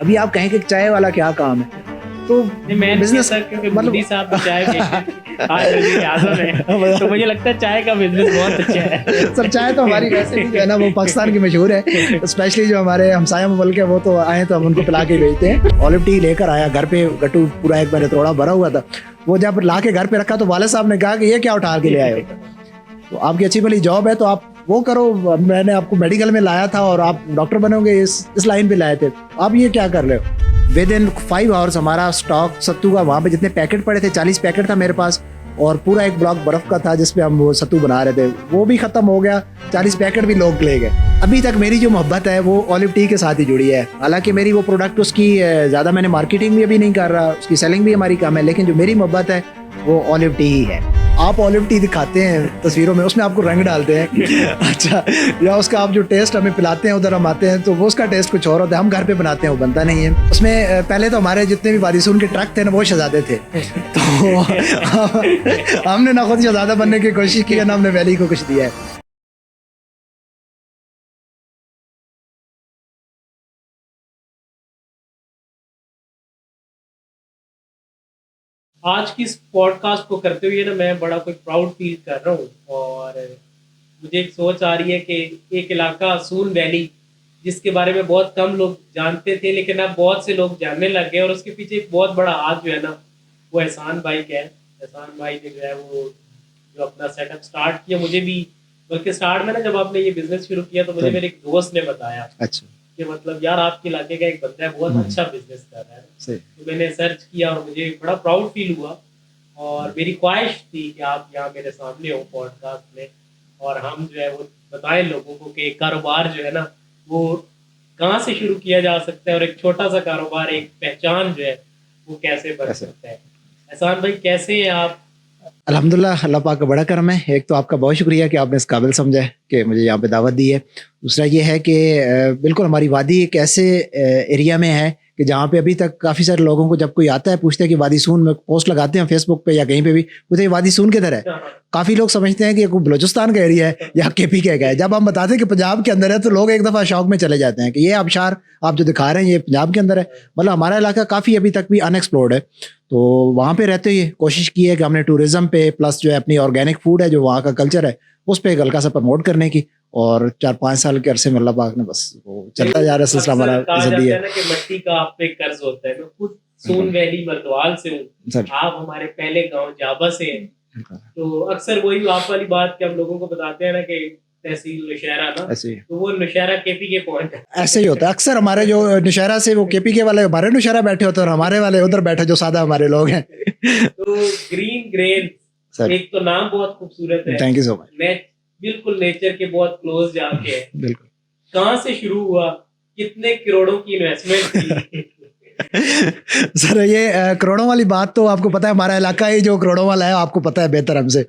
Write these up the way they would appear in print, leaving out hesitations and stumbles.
अभी आप कहें कि चाय वाला क्या काम है, तो बिजनेस मोदी साहब की चाय आज मुझे आजम है, तो मुझे लगता है चाय का बिजनेस बहुत अच्छा है। सर चाय तो हमारी वैसे भी जो है ना वो पाकिस्तान की मशहूर है, स्पेशली जो हमारे हमसाया मुल्क है वो तो आए तो हम उनको पिला के भेजते हैं। ऑलिव टी लेकर आया घर पे, गट्टू पूरा एक मैंने थोड़ा भरा हुआ था, वो जब ला के घर पे रखा तो वाले साहब ने कहा कि ये क्या उठा के ले आए हो, तो आपकी अच्छी भली जॉब है तो आप वो करो, मैंने आपको मेडिकल में लाया था और आप डॉक्टर बनोगे, इस लाइन पे लाए थे, आप ये क्या कर रहे हो। विद इन 5 आवर्स हमारा स्टॉक सत्तू का, वहाँ पे जितने पैकेट पड़े थे 40 पैकेट था मेरे पास, और पूरा एक ब्लॉक बर्फ का था जिसपे हम वो सत्तू बना रहे थे, वो भी खत्म हो गया, 40 पैकेट भी लोग ले गए। अभी तक मेरी जो मोहब्बत है वो ऑलिव टी के साथ ही जुड़ी है। हालांकि मेरी वो प्रोडक्ट उसकी ज़्यादा मैंने मार्केटिंग भी अभी नहीं कर रहा, उसकी सेलिंग भी हमारी कम है, लेकिन जो मेरी मोहब्बत है वो ऑलिव टी ही है। आप ऑलिव टी दिखाते हैं तस्वीरों में, उसमें आपको रंग डालते हैं अच्छा, या उसका आप जो टेस्ट हमें पिलाते हैं उधर हम आते हैं तो वो उसका टेस्ट कुछ और होता है, हम घर पे बनाते हैं वो बनता नहीं है। उसमें पहले तो हमारे जितने भी वारिसून के ट्रक थे ना वो शहजादे थे, तो हमने ना खुद शहजादा बनने की कोशिश की है ना हमने वैली को कुछ दिया है। आज की इस पॉडकास्ट को करते हुए ना मैं बड़ा कोई प्राउड फील कर रहा हूँ, और मुझे एक सोच आ रही है कि एक इलाका सून वैली जिसके बारे में बहुत कम लोग जानते थे लेकिन अब बहुत से लोग जानने लग गए, और उसके पीछे एक बहुत बड़ा हाथ जो है ना वो एहसान भाई का है। एहसान भाई ने जो है वो जो अपना सेटअप स्टार्ट किया, मुझे भी बल्कि स्टार्ट में ना जब आपने ये बिजनेस शुरू किया तो मुझे मेरे एक दोस्त ने बताया अच्छा कि मतलब यार आपके इलाके का एक बंदा है बहुत अच्छा बिजनेस कर रहा है। तो मैंने सर्च किया और मुझे बड़ा प्राउड फील हुआ, और मेरी ख्वाहिश थी कि आप यहाँ मेरे सामने हो पॉडकास्ट में और हम जो है वो बताएं लोगों को कि कारोबार जो है ना वो कहाँ से शुरू किया जा सकता है, और एक छोटा सा कारोबार एक पहचान जो है वो कैसे बन सकता है। एहसान भाई कैसे हैं आप? अल्हम्दुलिल्लाह, अल्लाह पाक का बड़ा करम है। एक तो आपका बहुत शुक्रिया कि आपने इस काबिल समझा है कि मुझे यहाँ पे दावत दी है। दूसरा ये है कि बिल्कुल हमारी वादी एक ऐसे एरिया में है कि जहाँ पे अभी तक काफ़ी सारे लोगों को जब कोई आता है पूछते हैं कि वादी सून में, पोस्ट लगाते हैं फेसबुक पे या कहीं पे भी, पूछते हैं वादी सून किधर है। काफ़ी लोग समझते हैं कि कोई बलूचिस्तान का एरिया है या केपी का है। जब हम बताते हैं कि पंजाब के अंदर है तो लोग एक दफ़ा शौक में चले जाते हैं कि ये आबशार आप जो दिखा रहे हैं ये पंजाब के अंदर है। मतलब हमारा इलाका काफ़ी अभी तक भी अनएक्सप्लोर्ड है, तो वहाँ पे रहते हुए कोशिश की है कि हमने टूरिज्म पे प्लस जो है अपनी ऑर्गेनिक फूड है जो वहाँ का कल्चर है उस पर हल्का सा प्रमोट करने की, और 4-5 साल के अरसे में अल्लाह पाक ने बस वो चलता जा रहा है सिलसिला हमारा इज़्ज़त है। कि मिट्टी का आप पे कर्ज होता है। मैं खुद सून वैली मर्दवाल से हूँ, आप हमारे पहले गांव जाबा से हैं, तो अक्सर वही आप वाली बात कि हम लोगों को बताते हैं ना कि तहसील नौशहरा ना, तो वो नौशहरा केपी के पॉइंट है। ऐसे ही होता है अक्सर हमारे जो नौशहरा से वो केपी के वाले हमारे नौशहरा बैठे होते हैं और हमारे वाले उधर बैठे जो सादा हमारे लोग हैं। तो ग्रीन ग्रेन एक तो नाम बहुत खूबसूरत है, थैंक यू सो मच। बिल्कुल नेचर के बहुत क्लोज जाके है। बिल्कुल। कहाँ से शुरू हुआ, कितने करोड़ों की इन्वेस्टमेंट थी? सर ये करोड़ों वाली बात तो आपको पता है, हमारा इलाका ही जो करोड़ों वाला है आपको पता है बेहतर हमसे।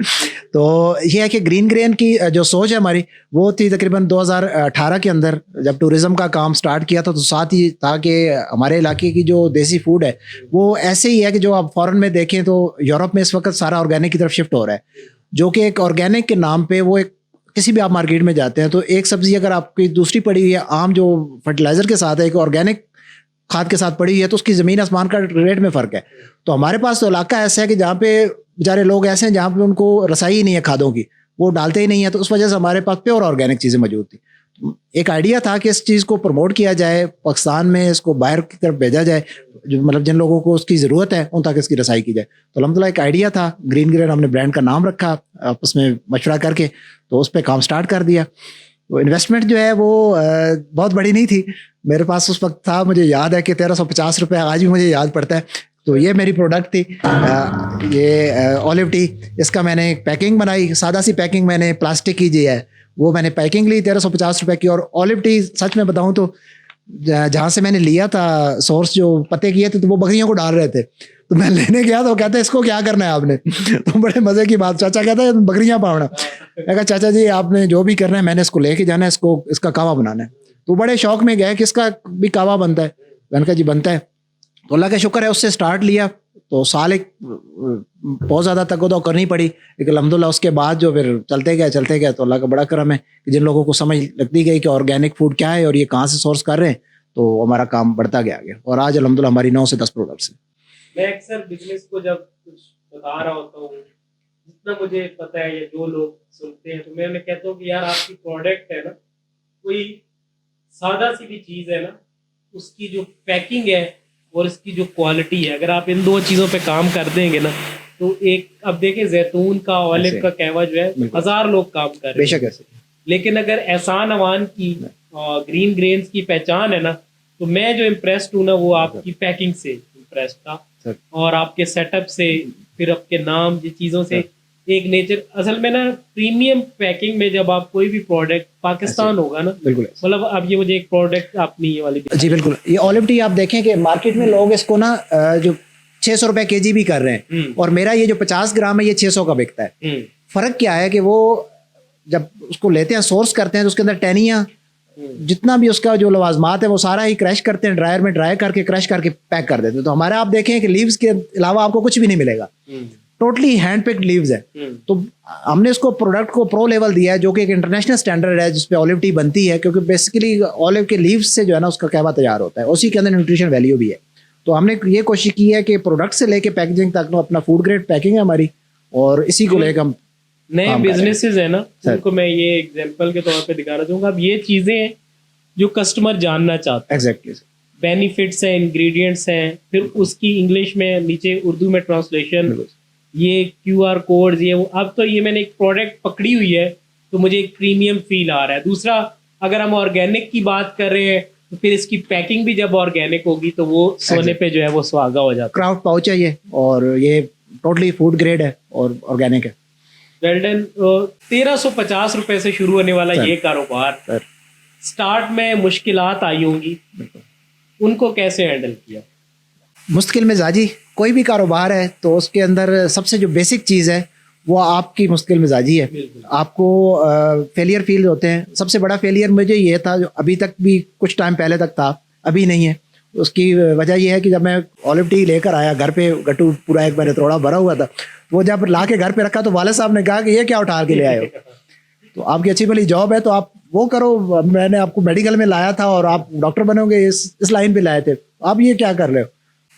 तो ये है कि ग्रीन ग्रेन की जो सोच है हमारी वो थी तकरीबन 2018 के अंदर जब टूरिज्म का काम स्टार्ट किया था, तो साथ ही था कि हमारे इलाके की जो देसी फूड है वो ऐसे ही है कि जो आप फॉरेन में देखें तो यूरोप में इस वक्त सारा ऑर्गेनिक की तरफ शिफ्ट हो रहा है, जो कि एक ऑर्गेनिक के नाम पे वो एक किसी भी आप मार्केट में जाते हैं तो एक सब्जी अगर आपकी दूसरी पड़ी हुई है आम जो फर्टिलाइजर के साथ है, एक ऑर्गेनिक खाद के साथ पड़ी हुई है, तो उसकी ज़मीन आसमान का रेट में फ़र्क है। तो हमारे पास तो इलाका ऐसा है कि जहाँ पे बेचारे लोग ऐसे हैं जहाँ पे उनको रसाई ही नहीं है खादों की, वो डालते ही नहीं है, तो उस वजह से हमारे पास प्योर ऑर्गेनिक चीज़ें मौजूद थी। एक आइडिया था कि इस चीज़ को प्रमोट किया जाए, पाकिस्तान में इसको बाहर की तरफ भेजा जाए, जो मतलब जिन लोगों को उसकी ज़रूरत है उन तक इसकी रसाई की जाए। तो अल्हम्दुलिल्लाह एक आइडिया था, ग्रीन ग्रेन हमने ब्रांड का नाम रखा आपस में मशवरा करके, तो उस पर काम स्टार्ट कर दिया। तो इन्वेस्टमेंट जो है वो बहुत बड़ी नहीं थी, मेरे पास उस वक्त था, मुझे याद है कि 1350 रुपये, आज भी मुझे याद पड़ता है। तो ये मेरी प्रोडक्ट थी, ये ऑलिव टी। इसका मैंने एक पैकिंग बनाई, सादा सी पैकिंग, मैंने प्लास्टिक की जी है वो मैंने पैकिंग ली 1350 रुपये की। और ऑलिव टी सच में बताऊं तो जहाँ से मैंने लिया था सोर्स जो पते किए थे तो वो बकरियों को डाल रहे थे, तो मैं लेने गया तो वो कहते इसको क्या करना है आपने तो बड़े मज़े की बात, चाचा कहता है बकरियाँ पावना। मैं कहा चाचा जी आपने जो भी करना है मैंने इसको लेके जाना है, इसको इसका कावा बनाना है। तो बड़े शौक में गए कि इसका भी कावा बनता है, मैंने कहा जी बनता है। तो अल्लाह का शुक्र है उससे स्टार्ट लिया, तो साल एक बहुत ज़्यादा तकदो करनी पड़ी, लेकिन अल्हम्दुलिल्लाह उसके बाद जो फिर चलते गए तो अल्लाह का बड़ा करम है कि जिन लोगों को समझ लगती गई कि ऑर्गेनिक फूड क्या है और ये कहाँ से सोर्स कर रहे हैं, तो हमारा काम बढ़ता गया आगे, और आज अल्हम्दुलिल्लाह हमारी 9 से 10 प्रोडक्ट्स हैं। मैं अक्सर बिजनेस को जब कुछ बता रहा होता हूँ, जितना मुझे पता है या जो लोग सुनते हैं, तो मैं उन्हें कहता हूँ कि यार आपकी प्रोडक्ट है ना, कोई सादा सी भी चीज़ है ना, उसकी जो पैकिंग है और इसकी जो क्वालिटी है, अगर आप इन दो चीज़ों पे काम कर देंगे ना, तो एक अब देखें जैतून का, ऑलिव ऐसे। का कहवा जो है बिल्कुल। 1000 लोग काम कर रहे हैं, बेशक ऐसे। लेकिन अगर एहसान अवान की ग्रीन ग्रेन्स की पहचान है ना, तो मैं जो इम्प्रेस्ड हूँ ना, वो आपकी पैकिंग से इम्प्रेस्ड था, सर। और आपके सेटअप से, फिर आपके नाम, ये चीज़ों से एक नेचर। असल में ना प्रीमियम पैकिंग में जब आप कोई भी प्रोडक्ट पाकिस्तान ऐसे। होगा ना, बिल्कुल ऐसे। मतलब अब ये मुझे एक प्रोडक्ट आपने ये वाली जी बिल्कुल, ये ऑलिव टी आप देखें कि मार्केट में लोग इसको ना जो 600 रुपए केजी भी कर रहे हैं, और मेरा ये जो 50 ग्राम है ये 600 का बिकता है। फर्क क्या है कि वो जब उसको लेते हैं, सोर्स करते हैं, तो उसके अंदर टहनियाँ, जितना भी उसका जो लवाजमात है वो सारा ही क्रश करते हैं, ड्रायर में ड्राई करके क्रश करके पैक कर देते हैं। तो हमारे आप देखें कि लीव्स के अलावा आपको कुछ भी नहीं मिलेगा, टोटली हैंड पिक्ड लीव्स है। तो हमने इसको प्रोडक्ट को प्रो लेवल दिया है, जो कि एक इंटरनेशनल स्टैंडर्ड है जिसपे ऑलिव टी बनती है, क्योंकि बेसिकली ऑलिव के लीव्स से जो है ना उसका कहवा तैयार होता है, उसी के अंदर न्यूट्रिशन वैल्यू भी है। तो हमने ये कोशिश की है कि प्रोडक्ट से लेके पैकेजिंग तक अपना फूड ग्रेड पैकिंग है हमारी, और इसी को लेकर हम नए बिजनेसेस है ना, उनको मैं ये एग्जांपल के तौर पे दिखाना चाहूँगा। अब ये चीज़ें हैं जो कस्टमर जानना चाहते हैं, एग्जैक्टली बेनिफिट्स हैं, इंग्रेडिएंट्स हैं, फिर उसकी इंग्लिश में नीचे उर्दू में ट्रांसलेशन, ये QR कोड, ये वो। अब तो ये मैंने एक प्रोडक्ट पकड़ी हुई है तो मुझे एक प्रीमियम फील आ रहा है। दूसरा, अगर हम ऑर्गेनिक की बात कर रहे हैं, तो फिर इसकी पैकिंग भी जब ऑर्गेनिक होगी तो वो सोने पे जो है वो सुहागा हो जाता है। क्राफ्ट पाउच है ये, और ये टोटली फूड ग्रेड है और ऑर्गेनिक है। वेल्डन 1350 रुपए से शुरू होने वाला ये कारोबार, स्टार्ट में मुश्किलात आई होंगी, उनको कैसे हैंडल किया? मुश्किल मिजाजी, कोई भी कारोबार है तो उसके अंदर सबसे जो बेसिक चीज़ है वो आपकी मुश्किल मिजाजी है। आपको फेलियर फील होते हैं। सबसे बड़ा फेलियर मुझे ये था, जो अभी तक भी कुछ टाइम पहले तक था, अभी नहीं है। उसकी वजह ये है कि जब मैं ऑलिव टी लेकर आया घर पे, गट्टू पूरा एक मैंने थोड़ा भरा हुआ था, वो जब ला के घर पे रखा तो वाले साहब ने कहा कि ये क्या उठा के ले आए हो, तो आपकी अच्छी भली जॉब है तो आप वो करो, मैंने आपको मेडिकल में लाया था और आप डॉक्टर बनोगे, इस लाइन पे लाए थे, आप ये क्या कर रहे हो।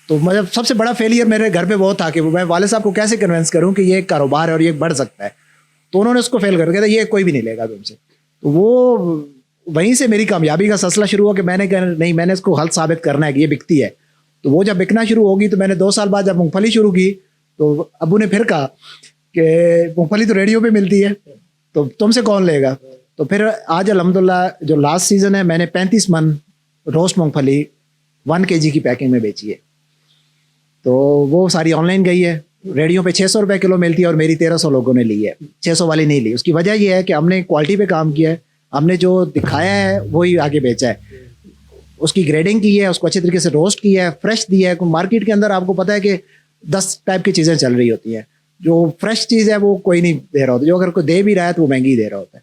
तो मतलब सबसे बड़ा फेलियर मेरे घर पे वो था कि मैं वाले साहब को कैसे कन्विंस करूं कि ये एक कारोबार है और ये बढ़ सकता है। तो उन्होंने उसको फेल कर दिया, ये कोई भी नहीं लेगा तुमसे। तो वो वहीं से मेरी कामयाबी का सिलसिला शुरू हुआ कि मैंने कहा नहीं, मैंने इसको हल साबित करना है कि ये बिकती है। तो वो जब बिकना शुरू होगी तो मैंने 2 साल बाद जब मूंगफली शुरू की तो अबू ने फिर कहा कि मूंगफली तो रेडियो पे मिलती है, तो तुमसे कौन लेगा। तो फिर आज अल्हम्दुलिल्लाह जो लास्ट सीज़न है मैंने 35 मन रोस्ट मूंगफली 1 kg की पैकिंग में बेची है। तो वो सारी ऑनलाइन गई है। रेडियो पे 600 रुपये किलो मिलती है और मेरी 1300 लोगों ने ली है, 600 वाली नहीं ली। उसकी वजह यह है कि हमने क्वालिटी पे काम किया है, हमने जो दिखाया है वही आगे बेचा है, उसकी ग्रेडिंग की है, उसको अच्छे तरीके से रोस्ट किया है, फ्रेश दिया है। मार्केट के अंदर आपको पता है कि 10 टाइप की चीज़ें चल रही होती हैं, जो फ्रेश चीज़ है वो कोई नहीं दे रहा होता, जो अगर कोई दे भी रहा है तो वो महंगी दे रहा होता है।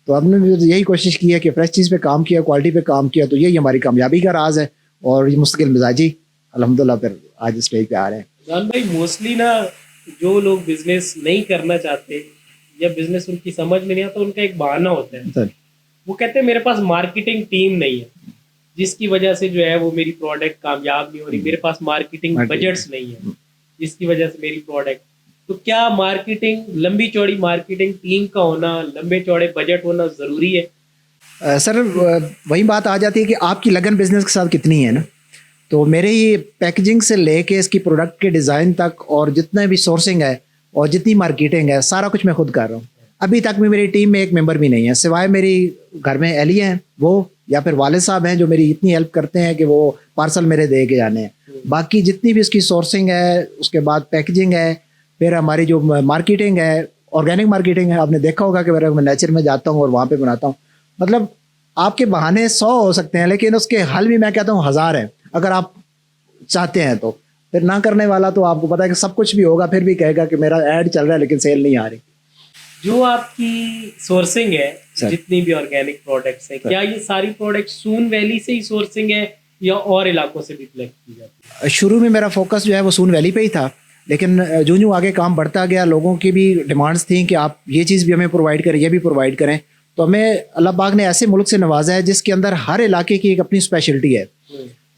तो हमने यही कोशिश की है कि फ्रेश चीज़ पे काम किया, क्वालिटी पे काम किया, तो यही हमारी कामयाबी का राज है। और ये मुस्तकिल मिजाजी अल्हम्दुलिल्लाह फिर आज स्टेज पे आ रहे हैं। जान भाई, मोस्टली ना जो लोग बिजनेस नहीं करना चाहते या बिजनेस उनकी समझ में नहीं आता, उनका एक बहाना होता है सर, वो कहते हैं मेरे पास मार्केटिंग टीम नहीं है, जिसकी वजह से जो है वो मेरी प्रोडक्ट कामयाब नहीं हो रही, मेरे पास मार्केटिंग बजट्स नहीं है जिसकी वजह से मेरी प्रोडक्ट। तो क्या मार्केटिंग, लंबी चौड़ी मार्केटिंग टीम का होना, लंबे चौड़े बजट होना ज़रूरी है? सर वही बात आ जाती है कि आपकी लगन बिजनेस के साथ कितनी है ना। तो मेरे ये पैकेजिंग से लेके इसकी प्रोडक्ट के डिज़ाइन तक और जितना भी सोर्सिंग है और जितनी मार्केटिंग है, सारा कुछ मैं खुद कर रहा हूँ। अभी तक भी मेरी टीम में एक मेंबर भी नहीं है, सिवाय मेरी घर में एली हैं वो, या फिर वाले साहब हैं जो मेरी इतनी हेल्प करते हैं कि वो पार्सल मेरे दे के जाने हैं। बाकी जितनी भी इसकी सोर्सिंग है, उसके बाद पैकेजिंग है, फिर हमारी जो मार्केटिंग है, ऑर्गेनिक मार्केटिंग है, आपने देखा होगा कि मैं नेचर में जाता हूँ और वहाँ पे बनाता हूँ। मतलब आपके बहाने 100 हो सकते हैं, लेकिन उसके हल भी मैं कहता हूँ 1000 हैं अगर आप चाहते हैं तो। फिर ना करने वाला तो आपको पता है कि सब कुछ भी होगा फिर भी कहेगा कि मेरा ऐड चल रहा है लेकिन सेल नहीं आ रही। जो आपकी सोर्सिंग है, जितनी भी ऑर्गेनिक प्रोडक्ट्स हैं, क्या ये सारी प्रोडक्ट सून वैली से ही सोर्सिंग है या और इलाकों से भी कलेक्ट की जाती है? शुरू में मेरा फोकस जो है वो सून वैली पे ही था, लेकिन जो आगे काम बढ़ता गया, लोगों की भी डिमांड्स थी कि आप ये चीज़ भी हमें प्रोवाइड करें, ये भी प्रोवाइड करें, तो हमें अल्लाह पाक ने ऐसे मुल्क से नवाजा है जिसके अंदर हर इलाके की एक अपनी स्पेशलिटी है।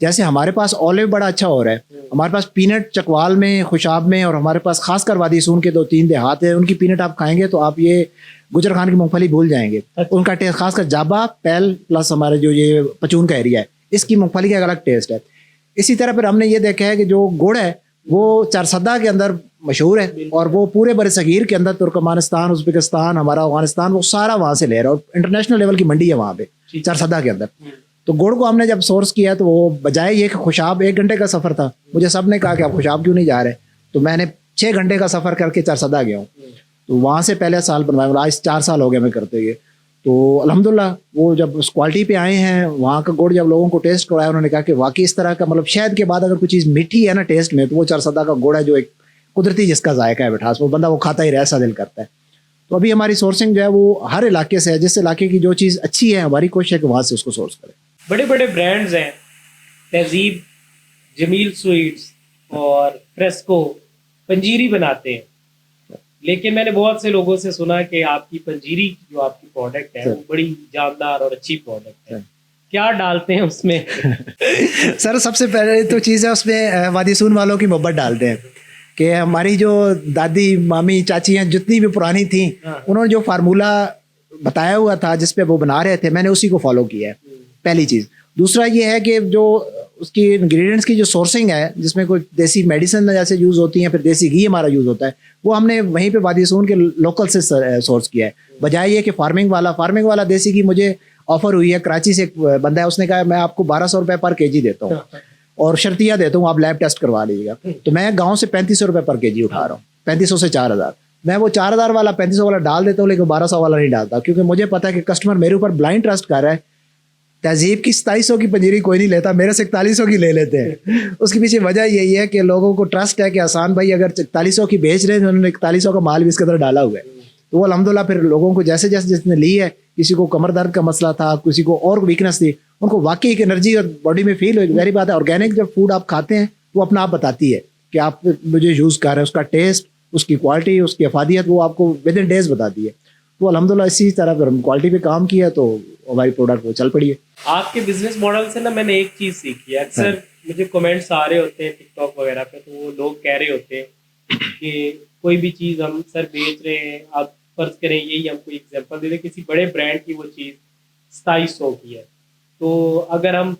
जैसे हमारे पास ऑलिव बड़ा अच्छा हो रहा है, हमारे पास पीनट चकवाल में, खुशाब में, और हमारे पास खासकर वादी सून के 2-3 देहात है, उनकी पीनट आप खाएंगे तो आप ये गुजर खान की मूंगफली भूल जाएंगे। उनका टेस्ट खासकर जाबा पैल प्लस हमारे जो ये पचून का एरिया है, इसकी मूंगफली का एक अलग टेस्ट है। इसी तरह फिर हमने ये देखा है कि जो गुड़ है वो चारसदा के अंदर मशहूर है, और वो पूरे बर सगीर के अंदर तुर्कमानिस्तान, उज़्बेकिस्तान, हमारा अफगानिस्तान, वो सारा वहाँ से ले रहा है, और इंटरनेशनल लेवल की मंडी है वहाँ पे चारसदा के अंदर। तो गुड़ को हमने जब सोर्स किया तो वो बजाय ये कि खुशाब 1 घंटे का सफ़र था, मुझे सब ने कहा कि आप खुशाब क्यों नहीं जा रहे, तो मैंने 6 घंटे का सफ़र करके चारसदा गया हूँ। तो वहाँ से पहले साल बनवाया, आज 4 साल हो गए मैं करते हुए। तो अल्हम्दुलिल्लाह वो जब उस क्वालिटी पे आए हैं, वहाँ का गुड़ जब लोगों को टेस्ट कराया, उन्होंने कहा कि वाकई इस तरह का, मतलब शहद के बाद अगर कोई चीज़ मीठी है ना टेस्ट में, तो वो चारसदा का गुड़ है, जो एक कुदरती जिसका जायका है मिठास, वो बंदा वो खाता ही रह, ऐसा दिल करता है। तो अभी हमारी सोर्सिंग जो है वो हर इलाके से है, जिस इलाके की जो चीज़ अच्छी है हमारी कोशिश है कि वहाँ से उसको सोर्स करें। बड़े बड़े ब्रांड्स हैं, तहजीब, जमील स्वीट्स और फ्रेस्को पंजीरी बनाते हैं, लेकिन मैंने बहुत से लोगों से सुना कि आपकी पंजीरी जो आपकी प्रोडक्ट है वो बड़ी जानदार और अच्छी प्रोडक्ट है। क्या डालते हैं उसमें? सर सबसे पहले तो चीज़ है उसमें वादी सून वालों की मोहब्बत डालते हैं कि हमारी जो दादी, मामी, चाचियाँ जितनी भी पुरानी थी, उन्होंने जो फार्मूला बताया हुआ था जिस पे वो बना रहे थे, मैंने उसी को फॉलो किया है, पहली चीज़। दूसरा ये है कि जो उसकी इंग्रेडिएंट्स की जो सोर्सिंग है, जिसमें कोई देसी मेडिसिन जैसे यूज़ होती हैं, फिर देसी घी हमारा यूज़ होता है, वो हमने वहीं पे वादी सून के लोकल से सोर्स किया है। बजाय ये कि फार्मिंग वाला देसी घी मुझे ऑफर हुई है, कराची से एक बंदा है, उसने कहा मैं आपको 1200 रुपये पर केजी देता हूँ और शर्तिया देता हूँ, आप लैब टेस्ट करवा लीजिएगा। तो मैं गाँव से 3500 रुपये पर केजी उठा रहा हूँ, 3500 से 4000। मैं वो 4000 वाला 3500 वाला डाल देता हूँ, लेकिन 1200 वाला नहीं डालता, क्योंकि मुझे पता है कि कस्टमर मेरे ऊपर ब्लाइंड ट्रस्ट कर रहा है। तहजीब की 2700 की पंजीरी कोई नहीं लेता, मेरे से 4100 की ले लेते हैं। उसके पीछे वजह यही है कि लोगों को ट्रस्ट है कि आसान भाई अगर 4100 की बेच रहे हैं तो उन्होंने 4100 का माल भी इसके अंदर डाला हुआ है। तो वो अल्हम्दुलिल्लाह फिर लोगों को जैसे जैसे जिसने ली है, किसी को कमर दर्द का मसला था, किसी को और वीकनेस थी, उनको वाकई एक एनर्जी और बॉडी में फील हुई। वेरी बात है, ऑर्गेनिक जब फूड आप खाते हैं वो अपना आप बताती है कि आप मुझे यूज़ कर रहे हैं, उसका टेस्ट, उसकी क्वालिटी, उसकी अफादियत, वो आपको विद इन डेज बताती है। तो अल्हम्दुलिल्लाह इसी तरह अगर हम क्वालिटी पे काम किया तो हमारी प्रोडक्ट वो चल पड़ी है। आपके बिजनेस मॉडल से ना मैंने एक चीज़ सीखी है, अक्सर मुझे कमेंट्स आ रहे होते हैं टिकटॉक वगैरह पे, तो वो लोग कह रहे होते हैं कि कोई भी चीज़ हम सर बेच रहे हैं, आप फर्ज करें, यही हम कोई एग्जांपल दे दें, किसी बड़े ब्रांड की वो चीज़ 2700 की है, तो अगर हम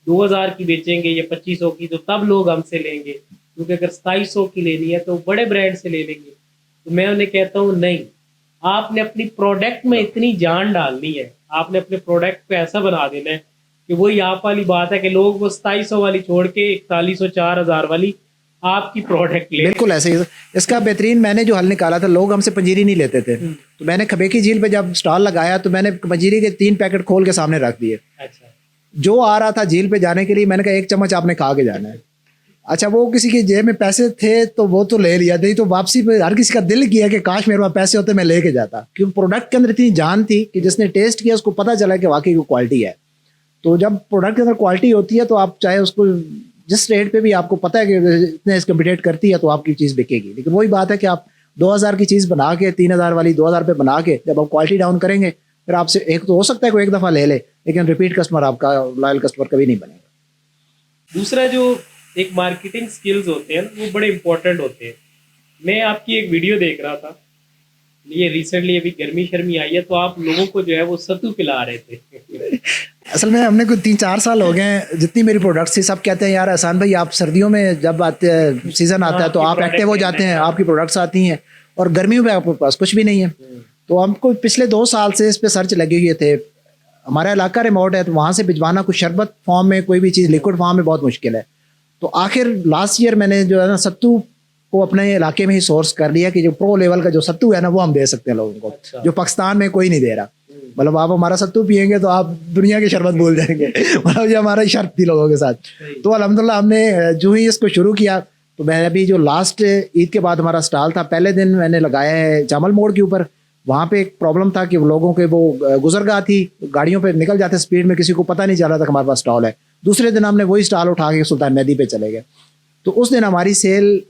2000 की बेचेंगे या 2500 की, तो तब लोग हमसे लेंगे, क्योंकि अगर 2700 की लेनी है तो बड़े ब्रांड से ले लेंगे। तो मैं उन्हें कहता हूँ नहीं, आपने अपनी प्रोडक्ट में इतनी जान डालनी है, आपने अपने प्रोडक्ट को ऐसा बना देना है कि वही आप वाली बात है कि लोग वो 2700 वाली छोड़ के 4100 4000 वाली आपकी प्रोडक्ट ले। बिल्कुल ऐसे ही। इसका बेहतरीन मैंने जो हल निकाला था, लोग हमसे पंजीरी नहीं लेते थे, तो मैंने खबेकी झील पे जब स्टॉल लगाया तो मैंने पंजीरी के 3 पैकेट खोल के सामने रख दिए। अच्छा, जो आ रहा था झील पे जाने के लिए, मैंने कहा 1 चम्मच आपने खा के जाना है। अच्छा, वो किसी के जेब में पैसे थे तो वो तो ले लिया, नहीं तो वापसी पे हर किसी का दिल किया कि काश मेरे पास पैसे होते मैं लेके जाता, क्योंकि प्रोडक्ट के अंदर इतनी जान थी कि जिसने टेस्ट किया उसको पता चला कि वाकई वो क्वालिटी है। तो जब प्रोडक्ट के अंदर क्वालिटी होती है तो आप चाहे उसको जिस रेट पे भी आपको पता है कि इतने कम्पिटेट करती है तो आपकी चीज़ बिकेगी। लेकिन वही बात है कि आप 2000 की चीज़ बना के 3000 वाली 2000 पे बना के जब आप क्वालिटी डाउन करेंगे, फिर आपसे एक तो हो सकता है कोई एक दफ़ा ले ले, लेकिन रिपीट कस्टमर आपका लॉयल कस्टमर कभी नहीं बनेगा। दूसरा जो एक मार्केटिंग स्किल्स होते हैं वो बड़े इंपॉर्टेंट होते हैं। मैं आपकी एक वीडियो देख रहा था, ये रिसेंटली अभी गर्मी शर्मी आई है, तो आप लोगों को जो है वो सत्तू पिला रहे थे। असल में हमने कुछ 3-4 साल हो गए हैं, जितनी मेरी प्रोडक्ट्स थी सब कहते हैं यार एहसान भाई आप सर्दियों में जब आते हैं सीज़न आता है तो आप एक्टिव हो जाते हैं, आपकी प्रोडक्ट्स आती हैं, और गर्मियों में आपके पास कुछ भी नहीं है। तो हमको पिछले 2 साल से इस पर सर्च लगे हुए थे। हमारा इलाका रिमोट है, तो वहाँ से भिजवाना कुछ शरबत फॉर्म में कोई भी चीज़ लिक्विड फॉर्म में बहुत मुश्किल है। तो आखिर लास्ट ईयर मैंने जो है ना सत्तू को अपने इलाके में ही सोर्स कर लिया कि जो प्रो लेवल का जो सत्तू है ना वो हम दे सकते हैं लोगों को। अच्छा। जो पाकिस्तान में कोई नहीं दे रहा। मतलब आप हमारा सत्तू पियेंगे तो आप दुनिया के शरबत भूल जाएंगे। मतलब ये हमारा शर्त थी लोगों के साथ। तो अल्हम्दुलिल्लाह हमने जो ही इसको शुरू किया, तो मैं अभी जो लास्ट ईद के बाद हमारा स्टॉल था, पहले दिन मैंने लगाया है जामल मोड़ के ऊपर। वहाँ पे एक प्रॉब्लम था कि लोगों के वो गुजरगाह थी, गाड़ियों पे निकल जाते स्पीड में, किसी को पता नहीं चल रहा था कि हमारे पास स्टॉल है। दूसरे दिन हमने वही स्टॉल उठा के सुल्तान मेहदी पे चले गए। तो उस दिन हमारी सेल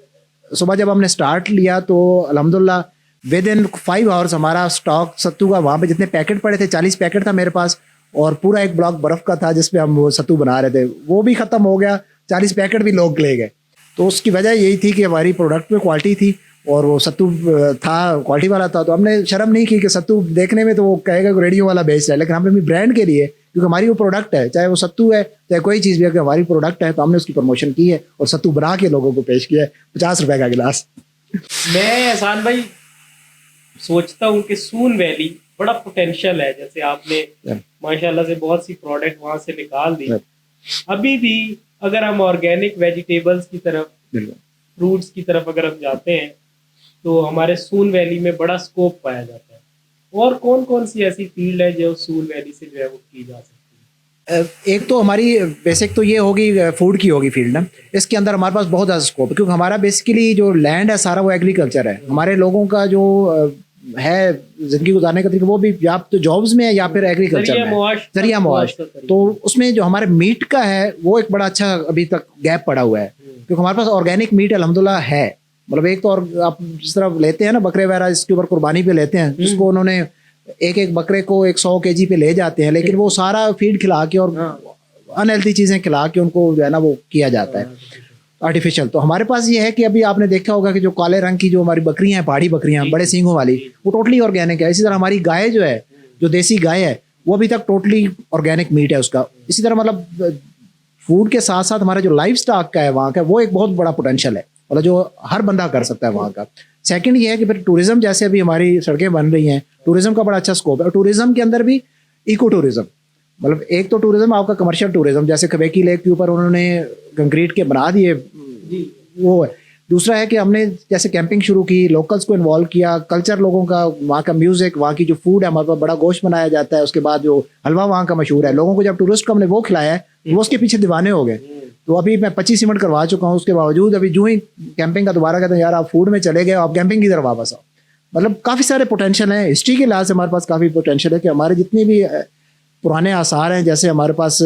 सुबह जब हमने स्टार्ट लिया तो अल्हम्दुलिल्लाह विद इन 5 आवर्स हमारा स्टॉक सत्तू का, वहाँ पे जितने पैकेट पड़े थे 40 पैकेट था मेरे पास, और पूरा एक ब्लॉक बर्फ का था जिसपे हम वो सत्तू बना रहे थे, वो भी खत्म हो गया, 40 पैकेट भी लोग ले गए। तो उसकी वजह यही थी कि हमारी प्रोडक्ट में क्वालिटी थी और वो सत्तू था, क्वालिटी वाला था। तो हमने शर्म नहीं की कि सत्तू देखने में तो वो कहेगा कि रेडियो वाला बेस्ट है, लेकिन हमने अपनी ब्रांड के लिए, क्योंकि हमारी वो प्रोडक्ट है, चाहे वो सत्तू है चाहे कोई चीज़ भी है, हमारी प्रोडक्ट है, तो हमने उसकी प्रमोशन की है और सत्तू बना के लोगों को पेश किया है 50 रुपए का गिलास। मैं एहसान भाई सोचता हूँ कि सून वैली बड़ा पोटेंशियल है, जैसे आपने माशाल्लाह से बहुत सी प्रोडक्ट वहां से निकाल दी। अभी भी अगर हम ऑर्गेनिक वेजिटेबल्स की तरफ, फ्रूट्स की तरफ अगर हम जाते हैं तो हमारे सून वैली में बड़ा स्कोप पाया जाता है। और कौन कौन सी ऐसी फील्ड है जो सून वैली से जो है वो की जा सकती है? एक तो हमारी बेसिक तो ये होगी, फूड की होगी फील्ड ना, इसके अंदर हमारे पास बहुत ज़्यादा स्कोप है, क्योंकि हमारा बेसिकली जो लैंड है सारा वो एग्रीकल्चर है। हमारे लोगों का जो है जिंदगी गुजारने का तरीका वो भी या तो जॉब्स में है या फिर एग्रीकल्चर में, जरिया मुआश। तो उसमें जो हमारे मीट का है वो एक बड़ा अच्छा अभी तक गैप पड़ा हुआ है, क्योंकि हमारे पास ऑर्गेनिक मीट अल्हम्दुलिल्लाह है। मतलब एक तो और आप जिस तरह लेते हैं ना बकरे वगैरह, इसके ऊपर कुर्बानी पे लेते हैं, जिसको उन्होंने एक एक बकरे को 100 kg पे ले जाते हैं, लेकिन वो सारा फीड खिला के और अनहेल्थी चीज़ें खिला के उनको जो है ना वो किया जाता है आर्टिफिशियल। तो हमारे पास ये है कि अभी आपने देखा होगा कि जो काले रंग की जो हमारी बकरियां हैं, पहाड़ी बकरियां बड़े सींगों वाली, वो टोटली ऑर्गेनिक है। इसी तरह हमारी गाय जो है, जो देसी गाय है, वो अभी तक टोटली ऑर्गेनिक मीट है उसका। इसी तरह मतलब फूड के साथ साथ हमारा जो लाइफ स्टॉक का है वहाँ का, वो एक बहुत बड़ा पोटेंशियल है, मतलब जो हर बंदा कर सकता है वहाँ का। सेकंड ये है कि फिर टूरिज्म, जैसे अभी हमारी सड़कें बन रही हैं, टूरिज्म का बड़ा अच्छा स्कोप है। और टूरिज्म के अंदर भी इको टूरिज्म, मतलब एक तो टूरिज्म आपका कमर्शियल टूरिज्म, जैसे कवेकी लेक के ऊपर उन्होंने कंक्रीट के बना दिए, वो है। दूसरा है कि हमने जैसे कैंपिंग शुरू की, लोकल्स को इन्वॉल्व किया, कल्चर लोगों का, वहाँ का म्यूजिक, वहाँ की जो फूड है, हमारे पास बड़ा गोश्त बनाया जाता है, उसके बाद जो हलवा वहाँ का मशहूर है, लोगों को जब टूरिस्ट को हमने वो खिलाया है वो उसके पीछे दीवाने हो गए। तो अभी मैं 25 इवेंट करवा चुका हूँ, उसके बावजूद अभी जो ही कैंपिंग का दोबारा कहते हैं यार आप फूड में चले गए, आप कैंपिंग की तरफ वापस आओ। मतलब काफ़ी सारे पोटेंशियल हैं, हिस्ट्री के लिहाज से हमारे पास काफ़ी पोटेंशियल है कि हमारे जितने भी पुराने आसार हैं, जैसे हमारे पास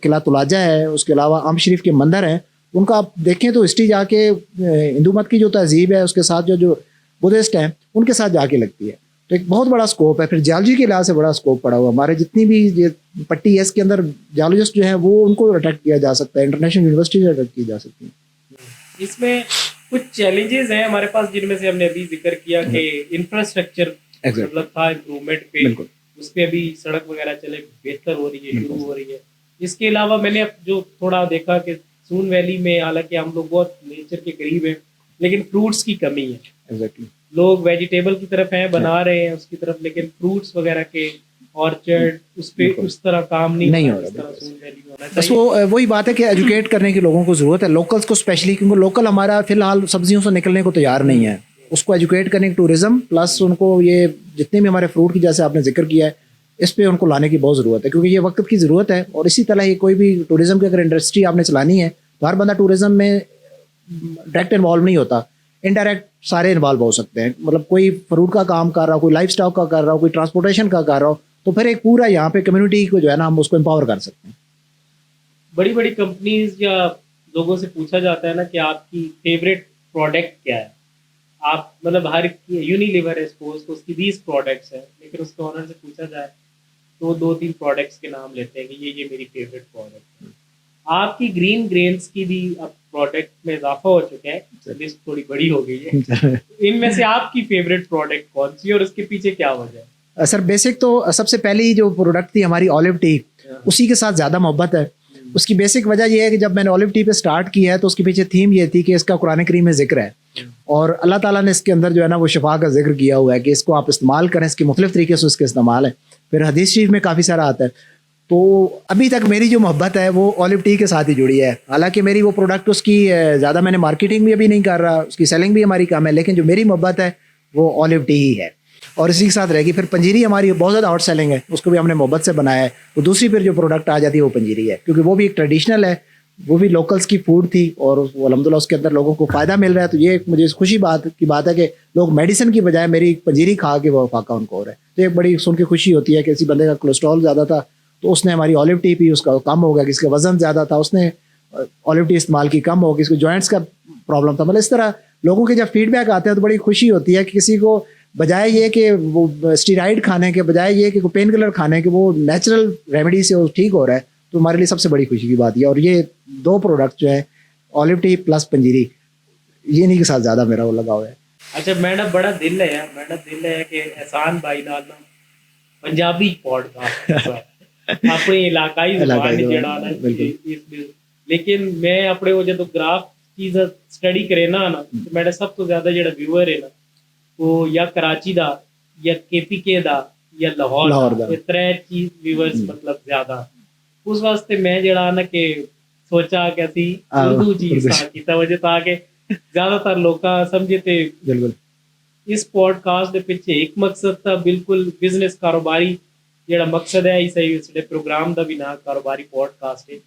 किला तुलाजा है, उसके अलावा आम शरीफ के मंदिर हैं, उनका आप देखें तो हिस्ट्री जाके हिंदू मत की जो तहजीब है उसके साथ जो बुद्धिस्ट हैं उनके साथ जाके लगती है। तो एक बहुत बड़ा स्कोप है। फिर जियोलॉजी के लिहाज से बड़ा स्कोप पड़ा हुआ, हमारे जितनी भी ये पट्टी है इसके अंदर जियोलॉजिस्ट जो है वो उनको अट्रैक्ट किया जा सकता है, इंटरनेशनल यूनिवर्सिटी से अट्रैक्ट की जा सकती है। इसमें कुछ चैलेंजेस हैं हमारे पास, जिनमें से हमने अभी जिक्र किया कि इंफ्रास्ट्रक्चर मतलब था इम्प्रूवमेंट पे, उस पर अभी सड़क वगैरह चले बेहतर हो रही है, शुरू हो रही है। इसके अलावा मैंने अब जो थोड़ा देखा कि सून वैली में हालांकि हम लोग बहुत नेचर के करीब हैं, लेकिन फ्रूट्स की कमी है। एग्जैक्टली, लोग वेजिटेबल की तरफ हैं, बना रहे हैं उसकी तरफ, लेकिन फ्रूट्स वगैरह के ऑर्चर्ड उस पे उस तरह काम नहीं हो रहा है। सून वैली में होना बस चाहिए। वही बात है कि एजुकेट करने की लोगों को ज़रूरत है, लोकल्स को स्पेशली, क्योंकि लोकल हमारा फिलहाल सब्जियों से निकलने को तैयार नहीं है। उसको एजुकेट करने की टूरिज्म प्लस उनको ये जितने भी हमारे फ्रूट की जैसे आपने जिक्र किया है इस पे उनको लाने की बहुत ज़रूरत है, क्योंकि ये वक्त की ज़रूरत है। और इसी तरह ही कोई भी टूरिज्म की अगर इंडस्ट्री आपने चलानी है तो हर बंदा टूरिज्म में डायरेक्ट इन्वॉल्व नहीं होता, इनडायरेक्ट सारे इन्वॉल्व हो सकते हैं। मतलब कोई फ्रूट का काम कर रहा हो, कोई लाइफ स्टॉक का कर रहा हो, कोई ट्रांसपोर्टेशन का कर रहा हो, तो फिर एक पूरा यहाँ पे कम्युनिटी को जो है ना हम उसको एम्पावर कर सकते हैं। बड़ी बड़ी कंपनीज या लोगों से पूछा जाता है ना कि आपकी फेवरेट प्रोडक्ट क्या है। आप मतलब हर यूनिलीवर है सपोज तो उसकी 20 प्रोडक्ट्स हैं, लेकिन उसके ऑनर से पूछा जाए तो 2-3 प्रोडक्ट्स के नाम लेते हैं कि ये मेरी फेवरेट प्रोडक्ट है। आपकी ग्रीन ग्रेन्स की भी अब प्रोडक्ट में इजाफा हो चुका है, लिस्ट थोड़ी बड़ी हो गई है। इनमें से आपकी फेवरेट प्रोडक्ट कौन सी और उसके पीछे क्या वजह है? सर बेसिक तो सबसे पहली जो प्रोडक्ट थी हमारी ऑलिव टी, उसी के साथ ज़्यादा मोहब्बत है। उसकी बेसिक वजह यह है कि जब मैंने ऑलिव टी पे स्टार्ट किया है तो उसके पीछे थीम ये थी कि इसका कुरान करीम में जिक्र है और अल्लाह ताला ने इसके अंदर जो है ना वो शिफा का जिक्र किया हुआ है कि इसको आप इस्तेमाल करें, इसके मुख्तलिफ तरीके से उसके इस्तेमाल है। फिर हदीस शरीफ में काफ़ी सारा आता है। तो अभी तक मेरी जो मोहब्बत है वो ऑलिव टी के साथ ही जुड़ी है। हालांकि मेरी वो प्रोडक्ट उसकी ज़्यादा मैंने मार्केटिंग भी अभी नहीं कर रहा, उसकी सेलिंग भी हमारी कम है, लेकिन जो मेरी मोहब्बत है वो ऑलिव टी ही है और इसी के साथ रहेगी। फिर पंजीरी हमारी बहुत ज़्यादा आउट सेलिंग है, उसको भी हमने मोहब्बत से बनाया है। तो दूसरी फिर जो प्रोडक्ट आ जाती है वो पंजीरी है, क्योंकि वो भी एक ट्रेडिशनल है, वो भी लोकल्स की फूड थी और अल्हम्दुलिल्लाह उसके अंदर लोगों को फ़ायदा मिल रहा है। तो ये एक मुझे खुशी की बात है कि लोग मेडिसिन की बजाय मेरी पंजीरी खा के वो फाका उनको हो रहा है। तो एक बड़ी सुन के खुशी होती है कि किसी बंदे का कोलेस्ट्रॉल ज़्यादा था तो उसने हमारी ऑलिव टी पी, उसका कम हो गया। किसी का वज़न ज़्यादा था उसने ऑलिव टी इस्तेमाल की, कम हो गया। किसी को जॉइंट्स का प्रॉब्लम था। मतलब इस तरह लोगों के जब फीडबैक आते हैं तो बड़ी खुशी होती है कि किसी को बजाय ये कि वो स्टीराइड खाने के, बजाय ये कि पेन किलर खाने के, वो नेचुरल रेमेडी से वो ठीक हो रहा है, तो हमारे लिए सबसे बड़ी खुशी की बात है। और ये 2 प्रोडक्ट जो है ऑलिव टी प्लस पंजीरी, ये नहीं के साथ ज़्यादा मेरा वो लगा हुआ है। अच्छा मेरा बड़ा दिल है यार, मेरा दिल है कि एहसान भाई नाल ना पंजाबी पॉडकास्ट अपनी इलाकाई जुबान जेड़ा ना इस, लेकिन मैं अपने वो जो ग्राफ चीज़ स्टडी करे ना तो मेरा सब तो ज़्यादा जेड़ा व्यूअर है ना वो या कराची दा या KPK दा या लाहौर दा, ये 3 चीज व्यूअर्स मतलब ज़्यादा। उस वास्ते मैं जेड़ा ना कि सोचा कि असी उर्दू चीज़ कीता वजह ताकि ज़्यादातर लोग समझे ते। बिल्कुल इस पॉडकास्ट के पीछे एक मकसद था, बिल्कुल बिजनेस कारोबारी जेड़ा मकसद है, इस प्रोग्राम का भी ना कारोबारी पॉडकास्ट है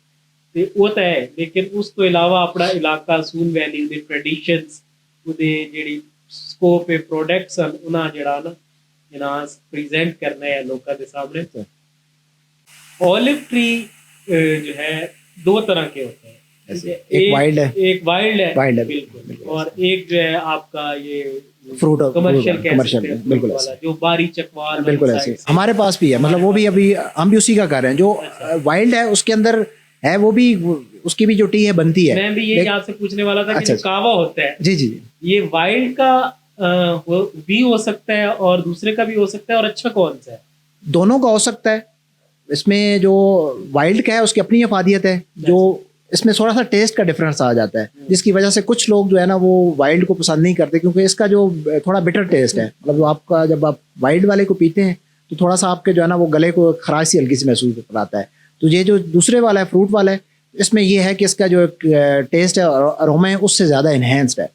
ते वो तो है, लेकिन उस तो इलावा अपना इलाका सून वैली दे ट्रेडिशंस उदे जेड़ी स्कोप है प्रोडक्ट्स उन्हें जेड़ा ना इनास प्रेजेंट करना है लोगों के सामने। ऑलिव ट्री जो है 2 तरह के होते हैं, एक वाइल्ड है, एक वाइल्ड है बिल्कुल, और एक जो है आपका ये फ्रूट कमर्शियल बिल्कुल वाला जो बारी चकवाल बिल्कुल ऐसे हमारे पास भी है, मतलब वो भी अभी हम भी उसी का कर रहे हैं। जो वाइल्ड है उसके अंदर है वो भी, उसकी भी जो टी है बनती है। मैं भी ये आपसे पूछने वाला था कि जो कावा होता है जी जी ये वाइल्ड का भी हो सकता है और दूसरे का भी हो सकता है, और अच्छा कौन सा है? दोनों का हो सकता है। इसमें जो वाइल्ड का है उसकी अपनी अफादियत है, जो इसमें थोड़ा सा टेस्ट का डिफरेंस आ जाता है, जिसकी वजह से कुछ लोग जो है ना वो वाइल्ड को पसंद नहीं करते, क्योंकि इसका जो थोड़ा बिटर टेस्ट है, मतलब आपका जब आप वाइल्ड वाले को पीते हैं तो थोड़ा सा आपके जो है ना वो गले को खराश सी हल्की सी महसूस कराता है। तो ये जो दूसरे वाला है फ्रूट वाला है, इसमें ये है कि इसका जो टेस्ट है और अरोमा है उससे ज़्यादा इन्हेंस्ड है।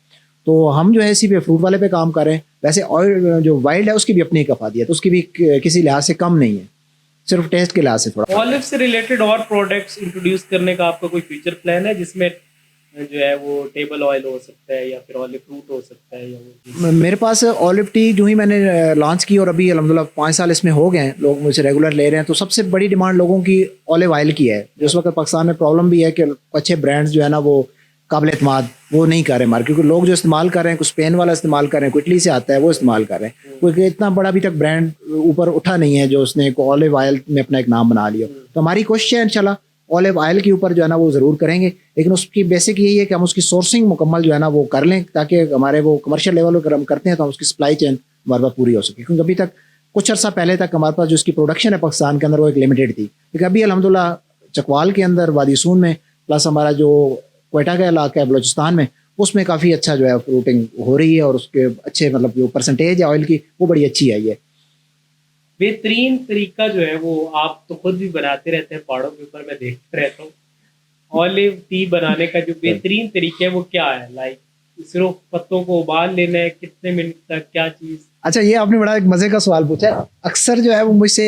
तो हम जो है इसी पे फ्रूट वाले पे काम कर रहे हैं। वैसे ऑयल जो वाइल्ड है उसकी भी अपनी एक अफादियत, उसकी भी किसी लिहाज से कम नहीं है, सिर्फ टेस्ट के लिहाज से थोड़ा। ऑलिव से रिलेटेड और प्रोडक्ट्स इंट्रोड्यूस करने का आपका कोई फ्यूचर प्लान है जिसमें जो है वो टेबल ऑयल हो सकता है या फिर ऑलिव फ्रूट हो सकता है? या मेरे पास ऑलिव टी जो ही मैंने लॉन्च की और अभी अल्हम्दुलिल्लाह 5 साल इसमें हो गए हैं, लोग मुझसे रेगुलर ले रहे हैं। तो सबसे बड़ी डिमांड लोगों की ऑलिव ऑयल की है। जो इस वक्त पाकिस्तान में प्रॉब्लम भी है कि अच्छे ब्रांड्स जो है ना वो काबिल एतमाद वो नहीं कर रहे मार्केट, क्योंकि लोग जो इस्तेमाल कर रहे हैं, कुछ स्पेन वाला इस्तेमाल कर रहे हैं, कोई इटली से आता है वो इस्तेमाल कर रहे हैं, क्योंकि इतना बड़ा अभी तक ब्रांड ऊपर उठा नहीं है जो उसने ऑलिव ऑयल में अपना एक नाम बना लिया। तो हमारी कोशिश है इंशाल्लाह ऑलिव ऑयल के ऊपर जो है ना वो ज़रूर करेंगे, लेकिन उसकी बेसिक यही है कि हम उसकी सोर्सिंग मुकम्मल जो है ना वो कर लें, ताकि हमारे वो कमर्शियल लेवल पर हम करते हैं तो हम उसकी सप्लाई चेन हमारे पास पूरी हो सके। क्योंकि अभी तक कुछ अर्सा पहले तक हमारे पास जो इसकी प्रोडक्शन है पाकिस्तान के अंदर वो एक लिमिटेड थी, लेकिन अभी अल्हम्दुलिल्लाह चकवाल के अंदर, वादी सून में, प्लस हमारा जो क्वेटा का इलाका है बलोचिस्तान में, उसमें काफ़ी अच्छा जो है फ्रूटिंग हो रही है और उसके अच्छे मतलब जो परसेंटेज है ऑयल की वो बड़ी अच्छी आई है। बेहतरीन तरीका जो है वो आप तो खुद भी बनाते रहते हैं पहाड़ों के ऊपर, मैं देखता रहता हूँ। ऑलिव टी बनाने का जो बेहतरीन तरीका है वो क्या है? लाइक सिर्फ पत्तों को उबाल लेना है, कितने मिनट तक, क्या चीज़? अच्छा, ये आपने बड़ा एक मज़े का सवाल पूछा है। अक्सर जो है वो मुझसे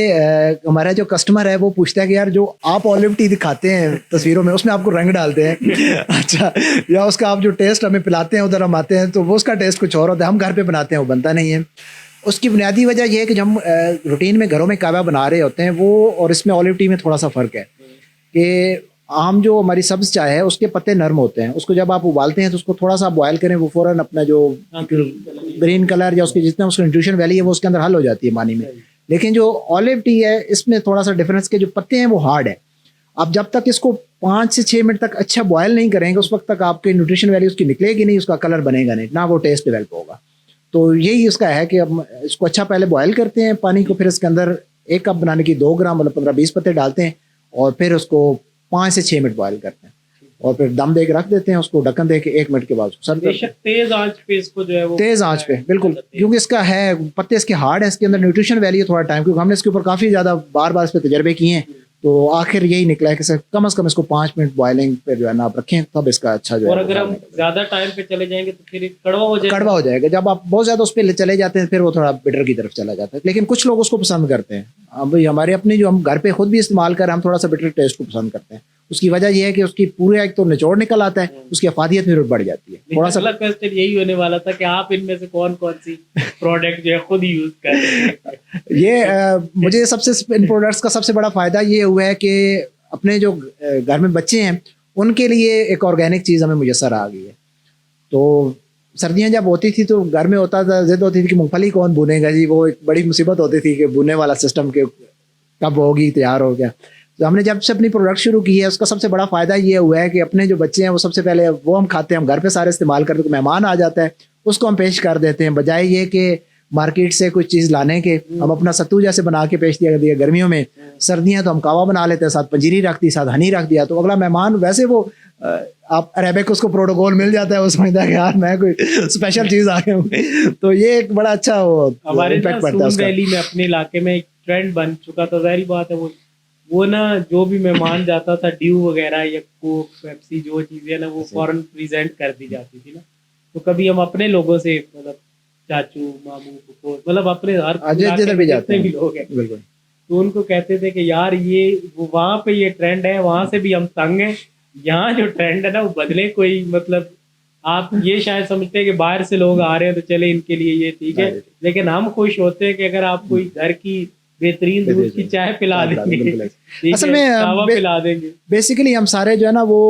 हमारा जो कस्टमर है वो पूछता है कि यार जो आप ऑलिव टी दिखाते हैं तस्वीरों में उसमें आपको रंग डालते हैं अच्छा, या उसका आप जो टेस्ट हमें पिलाते हैं उधर हम आते हैं तो वो उसका टेस्ट कुछ और होता है, हम घर पे बनाते हैं वो बनता नहीं है। उसकी बुनियादी वजह यह है कि जब हम रूटीन में घरों में कहवा बना रहे होते हैं वो, और इसमें ऑलिव टी में थोड़ा सा फ़र्क है कि आम जो हमारी सब्ज़ चाय है उसके पत्ते नरम होते हैं, उसको जब आप उबालते हैं तो उसको थोड़ा सा बॉयल करें, वो फ़ौरन अपना जो ग्रीन कलर या उसके जितना उसका न्यूट्रिशन वैल्यू है वो उसके अंदर हल हो जाती है पानी में। लेकिन जो ऑलिव टी है इसमें थोड़ा सा डिफरेंस के जो पत्ते हैं वो हार्ड है। आप जब तक इसको 5 से 6 मिनट तक अच्छा बॉयल नहीं करेंगे उस वक्त तक आपके न्यूट्रिशन वैल्यू उसकी निकलेगी नहीं, उसका कलर बनेगा नहीं, ना वो टेस्ट डेवलप होगा। तो यही उसका है कि अब इसको अच्छा पहले बॉयल करते हैं पानी को, फिर इसके अंदर 1 कप बनाने की 2 ग्राम मतलब 15-20 पत्ते डालते हैं और फिर उसको 5 से 6 मिनट बॉयल करते हैं और फिर दम दे के रख देते हैं, उसको ढक्कन दे के 1 मिनट के बाद सर्व करते हैं। तेज आंच पे इसको जो है वो तेज आंच पे बिल्कुल, क्योंकि इसका है पत्ते इसके हार्ड है, इसके अंदर न्यूट्रिशन वैल्यू थोड़ा टाइम, क्योंकि हमने इसके ऊपर काफ़ी ज़्यादा बार इस पर तजर्बे किए हैं, तो आखिर यही निकला है कि सर कम से कम इसको 5 मिनट बॉयलिंग पे जो है ना आप रखें तब इसका अच्छा जो है। और अगर हम ज़्यादा टाइम पे चले जाएंगे तो फिर कड़वा हो जाएगा। कड़वा हो जाएगा, जब आप बहुत ज़्यादा उस पर चले जाते हैं फिर वो थोड़ा बिटर की तरफ चला जाता है, लेकिन कुछ लोग उसको पसंद करते हैं। भाई हमारे अपने जो हम घर पे खुद भी इस्तेमाल कर रहे हैं हम थोड़ा सा बिटर टेस्ट को पसंद करते हैं। उसकी वजह यह है कि उसकी पूरे एक तो निचोड़ निकल आता है, उसकी अफादियत फिर बढ़ जाती है। थोड़ा सा क्वेश्चन यही होने वाला था कि आप इनमें से कौन कौन सी प्रोडक्ट जो है खुद यूज कर रहे हैं? ये मुझे सबसे इन प्रोडक्ट्स का सबसे बड़ा फायदा ये हुआ है कि अपने जो घर में बच्चे हैं उनके लिए एक ऑर्गेनिक चीज़ हमें मुयसर आ गई है। तो सर्दियाँ जब होती थी तो घर में होता था, जिद होती थी कि मूंगफली कौन भुनेगा जी, वो एक बड़ी मुसीबत होती थी कि भुनने वाला सिस्टम के कब होगी, तैयार हो गया। तो हमने जब से अपनी प्रोडक्ट शुरू की है उसका सबसे बड़ा फ़ायदा ये हुआ है कि अपने जो बच्चे हैं वो सबसे पहले वो हम खाते हैं, हम घर पे सारे इस्तेमाल करते हैं। मेहमान आ जाता है उसको हम पेश कर देते हैं, बजाय ये कि मार्केट से कुछ चीज़ लाने के हम अपना सत्तू जैसे बना के पेश दिया गर्मियों में। सर्दियाँ तो हम कावा बना लेते हैं, साथ पंजीरी रख दी, साथ हनी रख दिया, तो अगला मेहमान वैसे वो आप अरेबिक उसको प्रोटोकॉल मिल जाता है, वो समझता है कि यार मैं कोई स्पेशल चीज़ आ गया हूँ। तो ये एक बड़ा अच्छा वो हमारे ना इम्पैक्ट पड़ता है सून उसका। वैली में अपने इलाके में एक ट्रेंड बन चुका था, जाहिर बात है वो ना जो भी मेहमान जाता था ड्यू वगैरह या कोक पेप्सी जो चीज़ें ना वो फौरन प्रेजेंट कर दी जाती थी ना। तो कभी हम अपने लोगों से मतलब चाचू मामू फूफो मतलब अपने हर इलाके जिधर में भी जाते जितने भी हैं लोग हैं बिल्कुल। तो उनको कहते थे कि यार ये वो वहाँ पे ये ट्रेंड है, वहाँ से भी हम तंग हैं, यहाँ जो ट्रेंड है ना वो बदले कोई मतलब आप ये शायद समझते हैं कि बाहर से लोग आ रहे हैं तो चले इनके लिए ये ठीक है, लेकिन हम खुश होते हैं कि अगर आप कोई घर की बेहतरीन दूध की चाय पिला देंगे, बिल्कुल। ठीक असल है, में कावा पिला देंगे। बेसिकली हम सारे जो है ना वो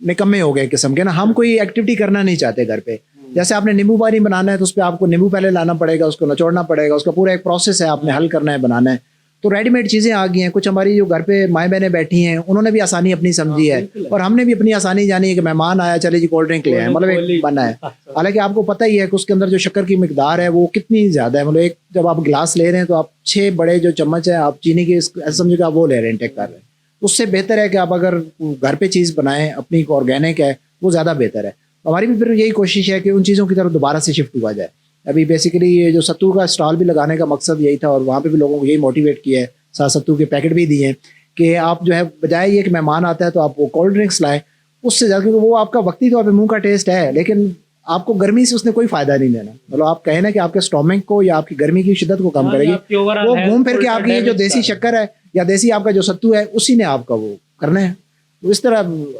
निकम्मे हो गए किस्म के ना, हम कोई एक्टिविटी करना नहीं चाहते घर पे। जैसे आपने नींबू पानी बनाना है तो उस पर आपको नींबू पहले लाना पड़ेगा, उसको निचोड़ना पड़ेगा, उसका पूरा एक प्रोसेस है, आपने हल करना है, बनाना है। तो रेडीमेड चीज़ें आ गई हैं, कुछ हमारी जो घर पे माएँ बहनें बैठी हैं उन्होंने भी आसानी अपनी समझी है, और हमने भी अपनी आसानी जानी है कि मेहमान आया चले जी कोल्ड ड्रिंक ले आए, मतलब एक बना है। हालांकि आपको पता ही है कि उसके अंदर जो शक्कर की मिकदार है वो कितनी ज़्यादा है, मतलब एक जब आप गिलास ले रहे हैं तो आप 6 बड़े जो चम्मच है आप चीनी की ऐसा समझो कि आप वो ले रहे हैं, इंटेक कर रहे हैं। उससे बेहतर है कि आप अगर घर पे चीज़ बनाएं अपनी ऑर्गेनिक है वो ज़्यादा बेहतर है। हमारी भी फिर यही कोशिश है कि उन चीज़ों की तरफ दोबारा से शिफ्ट हुआ जाए। अभी बेसिकली ये जो सत्तू का स्टॉल भी लगाने का मकसद यही था, और वहाँ पे भी लोगों को यही मोटिवेट किया है, साथ सत्तू के पैकेट भी दिए हैं कि आप जो है बजाय ये कि मेहमान आता है तो आप वो कोल्ड ड्रिंक्स लाएं, उससे ज़्यादा, क्योंकि वो आपका वक्ती तौर पे मुंह का टेस्ट है लेकिन आपको गर्मी से उसने कोई फ़ायदा नहीं देना। मतलब आप कहें ना कि आपके स्टोमक को या आपकी गर्मी की शिद्दत को कम करेगी, वो घूम फिर के आपकी ये जो देसी शक्कर है या देसी आपका जो सत्तू है उसी ने आपका वो करना है। तो इस तरह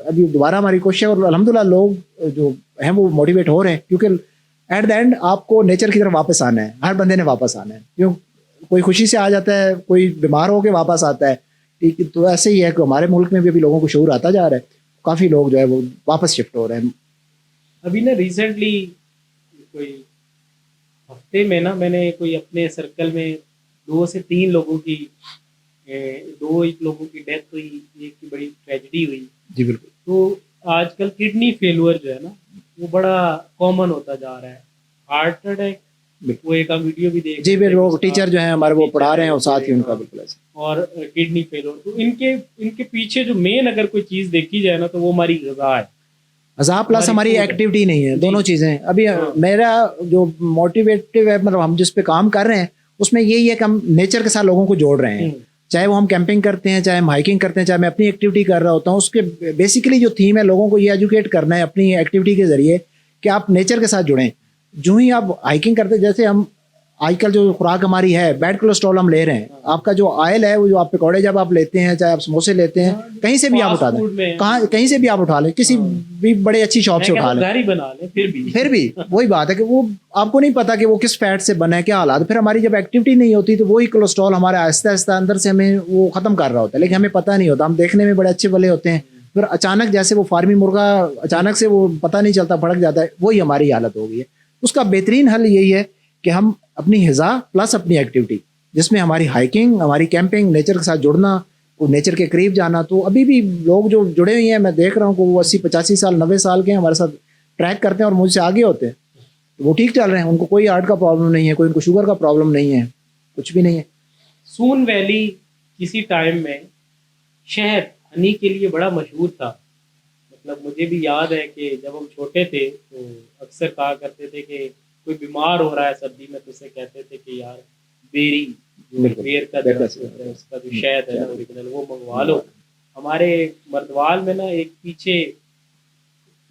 अभी दोबारा हमारी कोशिश है, और अल्हम्दुलिल्लाह लोग जो हैं वो मोटिवेट हो रहे हैं, क्योंकि एट द एंड आपको नेचर की तरफ वापस आना है, हर बंदे ने वापस आना है। क्यों कोई खुशी से आ जाता है, कोई बीमार होकर वापस आता है, ठीक है। तो ऐसे ही है कि हमारे मुल्क में भी अभी लोगों को शऊर आता जा रहा है, काफ़ी लोग जो है वो वापस शिफ्ट हो रहे हैं। अभी ना रिसेंटली कोई हफ्ते में ना मैंने कोई अपने सर्कल में 2 से 3 लोगों की 2 एक लोगों की डेथ हुई, एक की बड़ी ट्रेजेडी हुई। जी बिल्कुल। तो आजकल किडनी फेलियर जो है ना वो बड़ा कॉमन होता जा रहा है। हार्ट अटैक वो एक हम वीडियो भी देख जी रहे थे, लोग टीचर जो है हमारे वो पढ़ा रहे हैं और टीचर साथ ही उनका हाँ, बिल्कुल ऐसे। और किडनी फेलियर। तो इनके पीछे जो मेन अगर कोई चीज़ देखी जाए ना तो वो हमारी ग़िज़ा है। मज़ा प्लस हमारी food है। एक्टिविटी नहीं है, जी। दोनों चीज़ें। अभी हाँ। मेरा जो मोटिवेटिव है, मतलब हम जिस पे काम कर रहे हैं उसमें यही है कि हम नेचर के साथ लोगों को जोड़ रहे हैं, चाहे वो हम कैंपिंग करते हैं, चाहे हम हाइकिंग करते हैं, चाहे मैं अपनी एक्टिविटी कर रहा होता हूँ। उसके बेसिकली जो थीम है लोगों को ये एजुकेट करना है अपनी एक्टिविटी के ज़रिए कि आप नेचर के साथ जुड़ें। जो ही आप हाइकिंग करते, जैसे हम आजकल जो खुराक हमारी है बैड कोलेस्ट्रॉल हम ले रहे हैं, आपका जो ऑयल है वो जो आप पकौड़े जब आप लेते हैं, चाहे आप समोसे लेते हैं, कहीं से भी आप उठा लें, कहाँ कहीं से भी आप उठा लें, किसी भी बड़े अच्छी शॉप से उठा लें, घर ही बना लें, फिर भी वही बात है कि वो आपको नहीं पता कि वो किस फैट से बना है, क्या हालात। फिर हमारी जब एक्टिविटी नहीं होती तो वही कोलेस्ट्रॉल हमारे आहिस्ता आहिस्ता अंदर से हमें वो ख़त्म कर रहा होता है, लेकिन हमें पता नहीं होता। हम देखने में बड़े अच्छे भले होते हैं, फिर अचानक जैसे वो फार्मी मुर्गा अचानक से वो पता नहीं चलता भड़क जाता है, वही हमारी हालत हो गई है। उसका बेहतरीन हल यही है कि हम अपनी हिज़ा प्लस अपनी एक्टिविटी, जिसमें हमारी हाइकिंग, हमारी कैंपिंग, नेचर के साथ जुड़ना, वो नेचर के करीब जाना। तो अभी भी लोग जो जुड़े हुए हैं, मैं देख रहा हूँ कि वो 80-85 साल 90 साल के हैं, हमारे साथ ट्रैक करते हैं और मुझसे आगे होते हैं, तो वो ठीक चल रहे हैं, उनको कोई हार्ट का प्रॉब्लम नहीं है, कोई उनको शुगर का प्रॉब्लम नहीं है, कुछ भी नहीं है। सून वैली किसी टाइम में शहद हनी के लिए बड़ा मशहूर था। मतलब मुझे भी याद है कि जब हम छोटे थे तो अक्सर कहा करते थे कि कोई बीमार हो रहा है सर्दी में तो उसे कहते थे कि यार बेरी जो बेर का दरख्त होता है उसका जो शहद है ना ओरिजिनल वो मंगवा लो। हमारे मर्दवाल में ना एक पीछे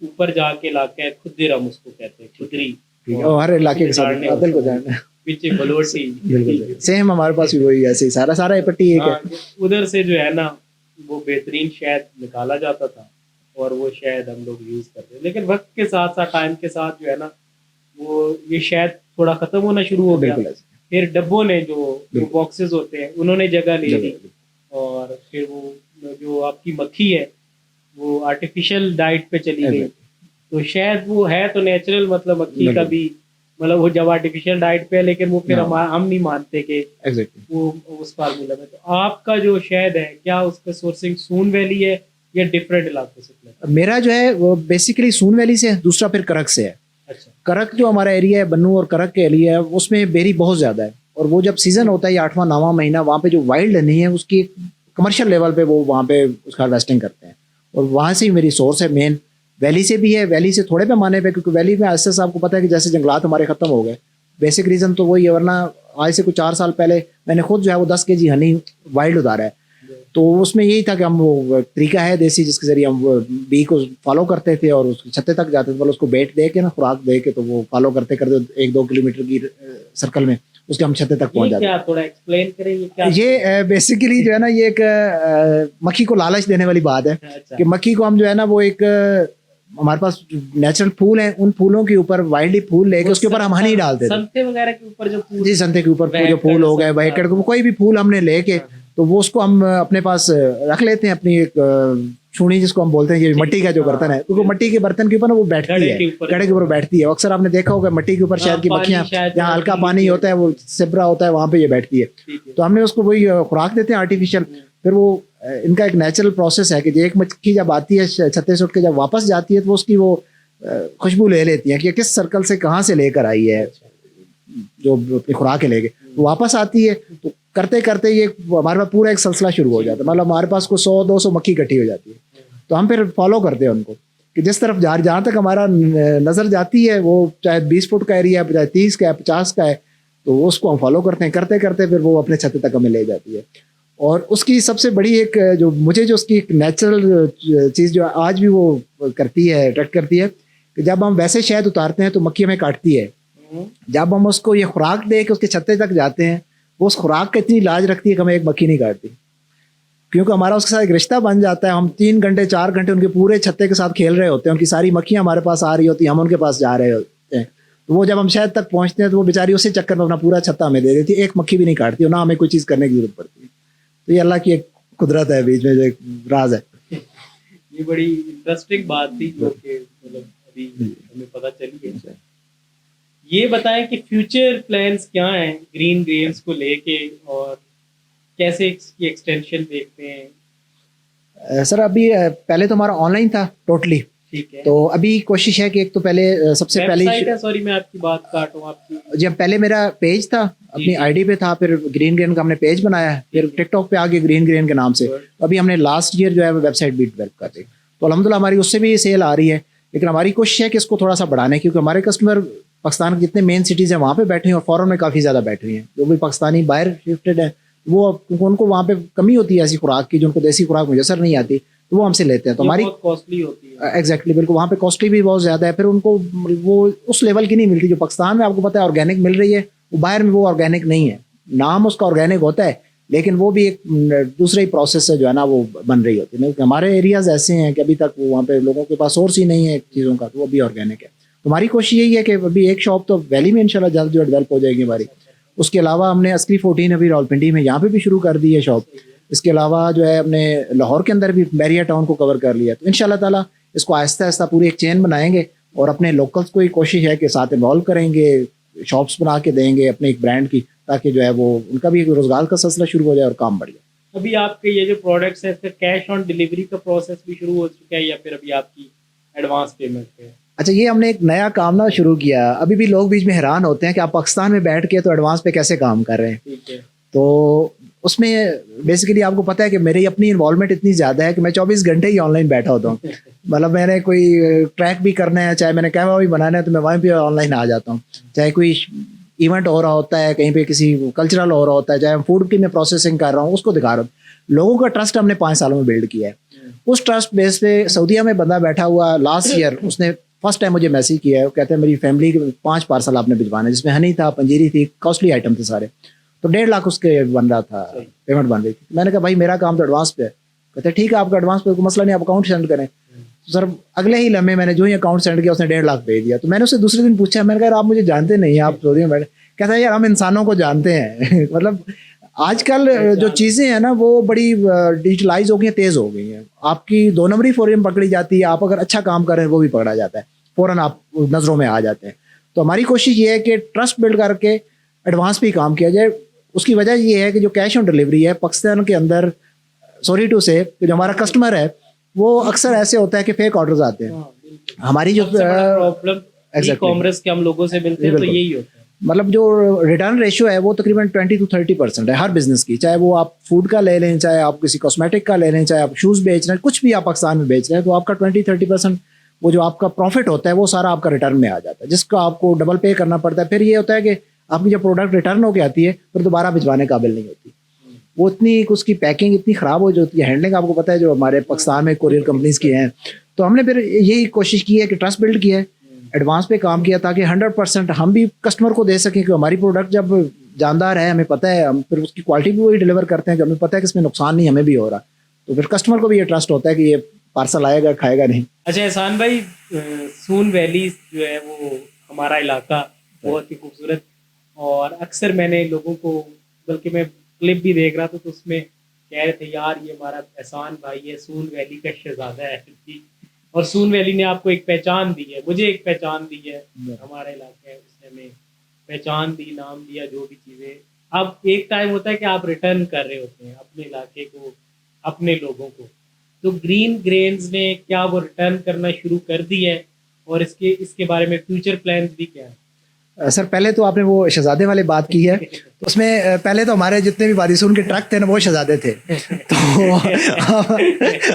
ऊपर जाके इलाका है खुदिरम, उसको कहते हैं खुदरी, हर इलाके के साथ पीछे बलोटी सेम हमारे पास भी वही ऐसे ही सारा पट्टी एक है। उधर से जो है ना वो बेहतरीन शहद निकाला जाता था और वो शहद हम लोग यूज़ करते हैं। लेकिन वक्त के साथ साथ टाइम के साथ जो है ना वो ये शहद थोड़ा ख़त्म होना शुरू हो गया। फिर डब्बों ने जो बॉक्सेस होते हैं उन्होंने जगह ले ली, और फिर वो जो आपकी मक्खी है वो आर्टिफिशियल डाइट पे चली गई। तो शायद वो है तो नेचुरल, मतलब मक्खी का बिल्कुल। भी, मतलब वो जब आर्टिफिशियल डाइट पे है, लेकिन वो फिर हाँ। हम नहीं मानते कि एग्जैक्टली। वो उस फार्मूला में। तो आपका जो शहद है, क्या उसका सोर्सिंग सून वैली है या डिफरेंट इलाकों से मिलता मेरा जो है वो बेसिकली सून वैली से है, दूसरा फिर करक से है। है? अच्छा। करक जो हमारा एरिया है, बन्नू और करक के एरिया है, उसमें बेरी बहुत ज़्यादा है। और वो जब सीज़न होता है, ये 8वां 9वां महीना, वहाँ पे जो वाइल्ड हनी है उसकी कमर्शियल लेवल पे वो वहाँ पे उसका हार्वेस्टिंग करते हैं। और वहाँ से ही मेरी सोर्स है मेन। वैली से भी है, वैली से थोड़े पैमाने पे, क्योंकि वैली में ऐसे आपको पता है कि जैसे जंगलात हमारे ख़त्म हो गए। बेसिक रीज़न तो वही है, वरना आज से कुछ 4 साल पहले मैंने खुद जो है वो 10 kg हनी वाइल्ड उतारा है। तो उसमें यही था कि हम वो तरीका है देसी जिसके ज़रिए हम वो बी को फॉलो करते थे और उस छत्ते तक जाते थे। मतलब उसको बैठ दे के ना, खुराक दे के, तो वो फॉलो करते करते 1-2 किलोमीटर की सर्कल में उसके हम छत्ते तक पहुंच ये जाते क्या, थोड़ा एक्सप्लेन करें ये क्या? हैं। ये बेसिकली जो है ना, ये एक मक्खी को लालच देने वाली बात है अच्छा। कि मक्खी को हम जो है ना वो एक हमारे पास नेचुरल फूल हैं, उन फूलों के ऊपर वाइल्डली फूल लेके उसके ऊपर हम हनी डालते थे। संते वगैरह के ऊपर जो फूल, जी, संते के ऊपर जो वहकड़, फूल हो गए, संता। वहकड़, कोई भी फूल हमने लेके, तो वो उसको हम अपने पास रख लेते हैं, अपनी एक छूनी जिसको हम बोलते हैं, ये मिट्टी का जो बर्तन है, क्योंकि मिट्टी के बर्तन के ऊपर ना वो बैठती घड़े है, के ऊपर। घड़े के ऊपर बैठती है। अक्सर आपने देखा होगा मिट्टी के ऊपर हाँ, शहद की पानी मक्खियाँ, शायद जहाँ हल्का पीली पानी होता है, वो सिबरा होता है, वहाँ पे ये बैठती है। ठीक है। तो हमने उसको वही खुराक देते हैं आर्टिफिशियल। फिर वो इनका एक नेचुरल प्रोसेस है कि जो एक मक्खी जब आती है छत्ते से उठ के जब वापस जाती है, तो वो उसकी वो खुशबू ले लेती है कि ये किस सर्कल से कहाँ से लेकर आई है, जो अपनी खुराक लेके तो वापस आती है। तो करते करते ये हमारे पास पूरा एक सिलसिला शुरू हो जाता है। मतलब हमारे पास को 100-200 मक्खी इकट्ठी हो जाती है। तो हम फिर फॉलो करते हैं उनको कि जिस तरफ जहाँ तक हमारा नज़र जाती है, वो चाहे 20 फुट का एरिया है, चाहे 30 का है, 50 का है, तो उसको हम फॉलो करते हैं। करते करते फिर वो अपने छत्ते तक हमें ले जाती है। और उसकी सबसे बड़ी एक जो मुझे जो उसकी एक नेचुरल चीज़ जो आज भी वो करती है, अट्रैक्ट करती है, कि जब हम वैसे शहद उतारते हैं तो मक्खी हमें काटती है। जब हम उसको ये खुराक दे के उसके छत्ते तक जाते हैं, वो उस खुराक का इतनी लाज रखती है कि हमें एक मक्खी नहीं काटती, क्योंकि हमारा उसके साथ एक रिश्ता बन जाता है। हम 3 घंटे 4 घंटे उनके पूरे छत्ते के साथ खेल रहे होते हैं, उनकी सारी मक्खियाँ हमारे पास आ रही होती हैं, हम उनके पास जा रहे होते हैं। तो वो जब हम शहद तक पहुँचते हैं, तो वो बेचारी उसी चक्कर में अपना पूरा छत्ता हमें दे देती है, एक मक्खी भी नहीं काटती, और ना हमें कोई चीज़ करने की जरूरत पड़ती है। तो ये अल्लाह की एक कुदरत है, बीच में जो एक राज है। ये बड़ी इंटरेस्टिंग बात थी जो कि मतलब अभी हमें पता चली है। ये बताएं कि फ्यूचर प्लान्स क्या हैं ग्रीन ग्रेन्स को लेके, और कैसे इसकी एक्सटेंशन देखते हैं? सर अभी पहले तो हमारा ऑनलाइन था टोटली, ठीक है। तो अभी कोशिश है कि एक तो पहले सबसे पहले वेबसाइट है, सॉरी मैं आपकी बात काटूं आपकी। जब पहले मेरा पेज था, अपनी जी। आईडी पे था, फिर ग्रीन ग्रेन का हमने पेज बनाया, फिर टिकटॉक पे आगे ग्रीन ग्रेन के नाम से। तो अभी हमने लास्ट ईयर जो है वेबसाइट भी डेवलप कर दी, तो अल्हम्दुलिल्लाह हमारी उससे भी सेल आ रही है। लेकिन हमारी कोशिश है कि इसको थोड़ा सा बढ़ाने, क्योंकि हमारे कस्टमर पाकिस्तान के जितने मेन सिटीज़ हैं वहाँ पे बैठे हैं, और फॉरेन में काफ़ी ज़्यादा बैठे हुए हैं। जो भी पाकिस्तानी बाहर शिफ्टेड है, वो उनको वहाँ पे कमी होती है ऐसी खुराक की, जो उनको देसी खुराक मुयसर नहीं आती, तो वो हमसे लेते हैं। तो हमारी कॉस्टली होती है। एग्जैक्टली, बिल्कुल, वहाँ पे कॉस्टली भी बहुत ज़्यादा है। फिर उनको वो उस लेवल की नहीं मिलती जो पाकिस्तान में आपको पता है ऑर्गेनिक मिल रही है, वो बाहर में वो ऑर्गेनिक नहीं है। नाम उसका ऑर्गेनिक होता है, लेकिन वो भी एक दूसरे ही प्रोसेस से जो है ना वो बन रही होती है। हमारे एरियाज ऐसे हैं कि अभी तक वो वहाँ पे लोगों के पास सोर्स ही नहीं है चीज़ों का, तो वो भी ऑर्गेनिक है। तो हमारी कोशिश यही है कि अभी एक शॉप तो वैली में इंशाल्लाह जल्द जो डेवलप हो जाएगी हमारी। उसके अलावा हमने अस्करी 14 अभी रावलपिंडी में यहाँ पे भी शुरू कर दी है शॉप। इसके अलावा जो है हमने लाहौर के अंदर भी बैरिया टाउन को कवर कर लिया। तो इंशाल्लाह ताला इसको आहिस्ता आहिस्ता पूरी एक चेन बनाएंगे, और अपने लोकल्स को ही कोशिश है कि साथ इन्वॉल्व करेंगे, शॉप्स बना के देंगे अपने एक ब्रांड की, ताकि जो है वो उनका भी एक रोजगार का सिलसिला शुरू हो जाए और काम बढ़ जाए। अभी आपके ये जो प्रोडक्ट्स है, इसका कैश ऑन डिलीवरी का प्रोसेस भी शुरू हो चुका है, या फिर अभी आपकी एडवांस पेमेंट पे है? अच्छा, ये हमने एक नया काम ना शुरू किया। अभी भी लोग बीच में हैरान होते हैं कि आप पाकिस्तान में बैठ के तो एडवांस पे कैसे काम कर रहे हैं। ठीक है। तो उसमें बेसिकली आपको पता है कि मेरी अपनी इन्वॉल्वमेंट इतनी ज़्यादा है कि मैं 24 घंटे ही ऑनलाइन बैठा होता हूँ। मतलब मैंने कोई ट्रैक भी करना है, चाहे मैंने कैमरा भी बनाना है, तो मैं वहीं पे ऑनलाइन आ जाता हूँ। चाहे कोई इवेंट हो रहा होता है, कहीं पे किसी कल्चरल हो रहा होता है, चाहे फूड की मैं प्रोसेसिंग कर रहा हूँ, उसको दिखा रहा हूँ। लोगों का ट्रस्ट हमने 5 सालों में बिल्ड किया है। उस ट्रस्ट बेस पे सऊदीया में बंदा बैठा हुआ लास्ट ईयर, उसने फर्स्ट टाइम मुझे मैसेज किया है। वो कहते हैं मेरी फैमिली के 5 पार्सल आपने भिजवाने, जिसमें हनी था, पंजीरी थी, कॉस्टली आइटम थे सारे। तो 1.5 लाख उसके बन रहा था, पेमेंट बन रही थी। मैंने कहा भाई मेरा काम तो एडवांस पे है। कहते ठीक है आपका एडवांस पे कोई मसला नहीं, आप अकाउंट सेंड करें। तो सर अगले ही लम्हे मैंने जो ही अकाउंट सेंड किया, उसने 1.5 लाख भेज दिया। तो मैंने उससे दूसरे दिन पूछा, मैंने कहा आप मुझे जानते नहीं, आप सऊदी में बैठे। कहता है यार हम इंसानों को जानते हैं। मतलब आजकल जो चीज़ें हैं ना वो बड़ी डिजिटलाइज हो गई हैं, तेज़ हो गई हैं। आपकी 2 नंबरी फौरन पकड़ी जाती है, आप अगर अच्छा काम कर रहे हैं वो भी पकड़ा जाता है। फ़ौरन आप नज़रों में आ जाते हैं। तो हमारी कोशिश ये है कि ट्रस्ट बिल्ड करके एडवांस भी काम किया जाए। उसकी वजह ये है कि जो कैश ऑन डिलीवरी है पाकिस्तान के अंदर, सॉरी टू से, जो हमारा कस्टमर है वो अक्सर ऐसे होता है कि फेक ऑर्डर्स आते हैं। हमारी जो प्रॉब्लम ई Exactly. कॉमर्स के हम लोगों से मिलते हैं तो बिल्कुल। यही होता है। मतलब जो रिटर्न रेशियो है वो तकरीबन 20 to 30% है हर बिजनेस की, चाहे वो आप फूड का ले लें, चाहे आप किसी कॉस्मेटिक का ले लें, चाहे आप शूज़ बेच रहे हैं, कुछ भी आप पाकिस्तान में बेच रहे हैं, तो आपका 20-30% वो जो आपका प्रॉफिट होता है वो सारा आपका रिटर्न में आ जाता है, जिसका आपको डबल पे करना पड़ता है। फिर ये होता है कि आपकी जब प्रोडक्ट रिटर्न होकर आती है फिर दोबारा भिजवाने काबिल नहीं होती, वो इतनी उसकी पैकिंग इतनी ख़राब हो जाती है, हैंडलिंग आपको पता है जो हमारे पाकिस्तान में कोरियर कंपनीज की हैं। तो हमने फिर यही कोशिश की है कि ट्रस्ट बिल्ड किया है, एडवांस पे काम किया, ताकि 100% हम भी कस्टमर को दे सकें कि हमारी प्रोडक्ट जब जानदार है, हमें पता है, हम फिर उसकी क्वालिटी भी वही डिलीवर करते हैं कि हमें पता है कि इसमें नुकसान नहीं हमें भी हो रहा, तो फिर कस्टमर को भी ये ट्रस्ट होता है कि ये पार्सल आएगा, खाएगा नहीं। अच्छा एहसान भाई, सून वैली जो है वो हमारा इलाका बहुत ही खूबसूरत, और अक्सर मैंने लोगों को, बल्कि मैं क्लिप भी देख रहा था तो उसमें कह रहे थे यार ये हमारा एहसान भाई है, सून वैली का शहजादा है, और सून वैली ने आपको एक पहचान दी है, मुझे एक पहचान दी है, हमारा इलाका है उसने हमें पहचान दी, नाम दिया, जो भी चीज़ें। अब एक टाइम होता है कि आप रिटर्न कर रहे होते हैं अपने इलाके को, अपने लोगों को, तो ग्रीन ग्रेन्स ने क्या वो रिटर्न करना शुरू कर दी है, और इसके इसके बारे में फ्यूचर प्लान्स भी क्या है? सर पहले तो आपने वो शहजादे वाली बात की है, तो उसमें पहले तो हमारे जितने भी बारिशून के ट्रक थे ना वो शहजादे थे, तो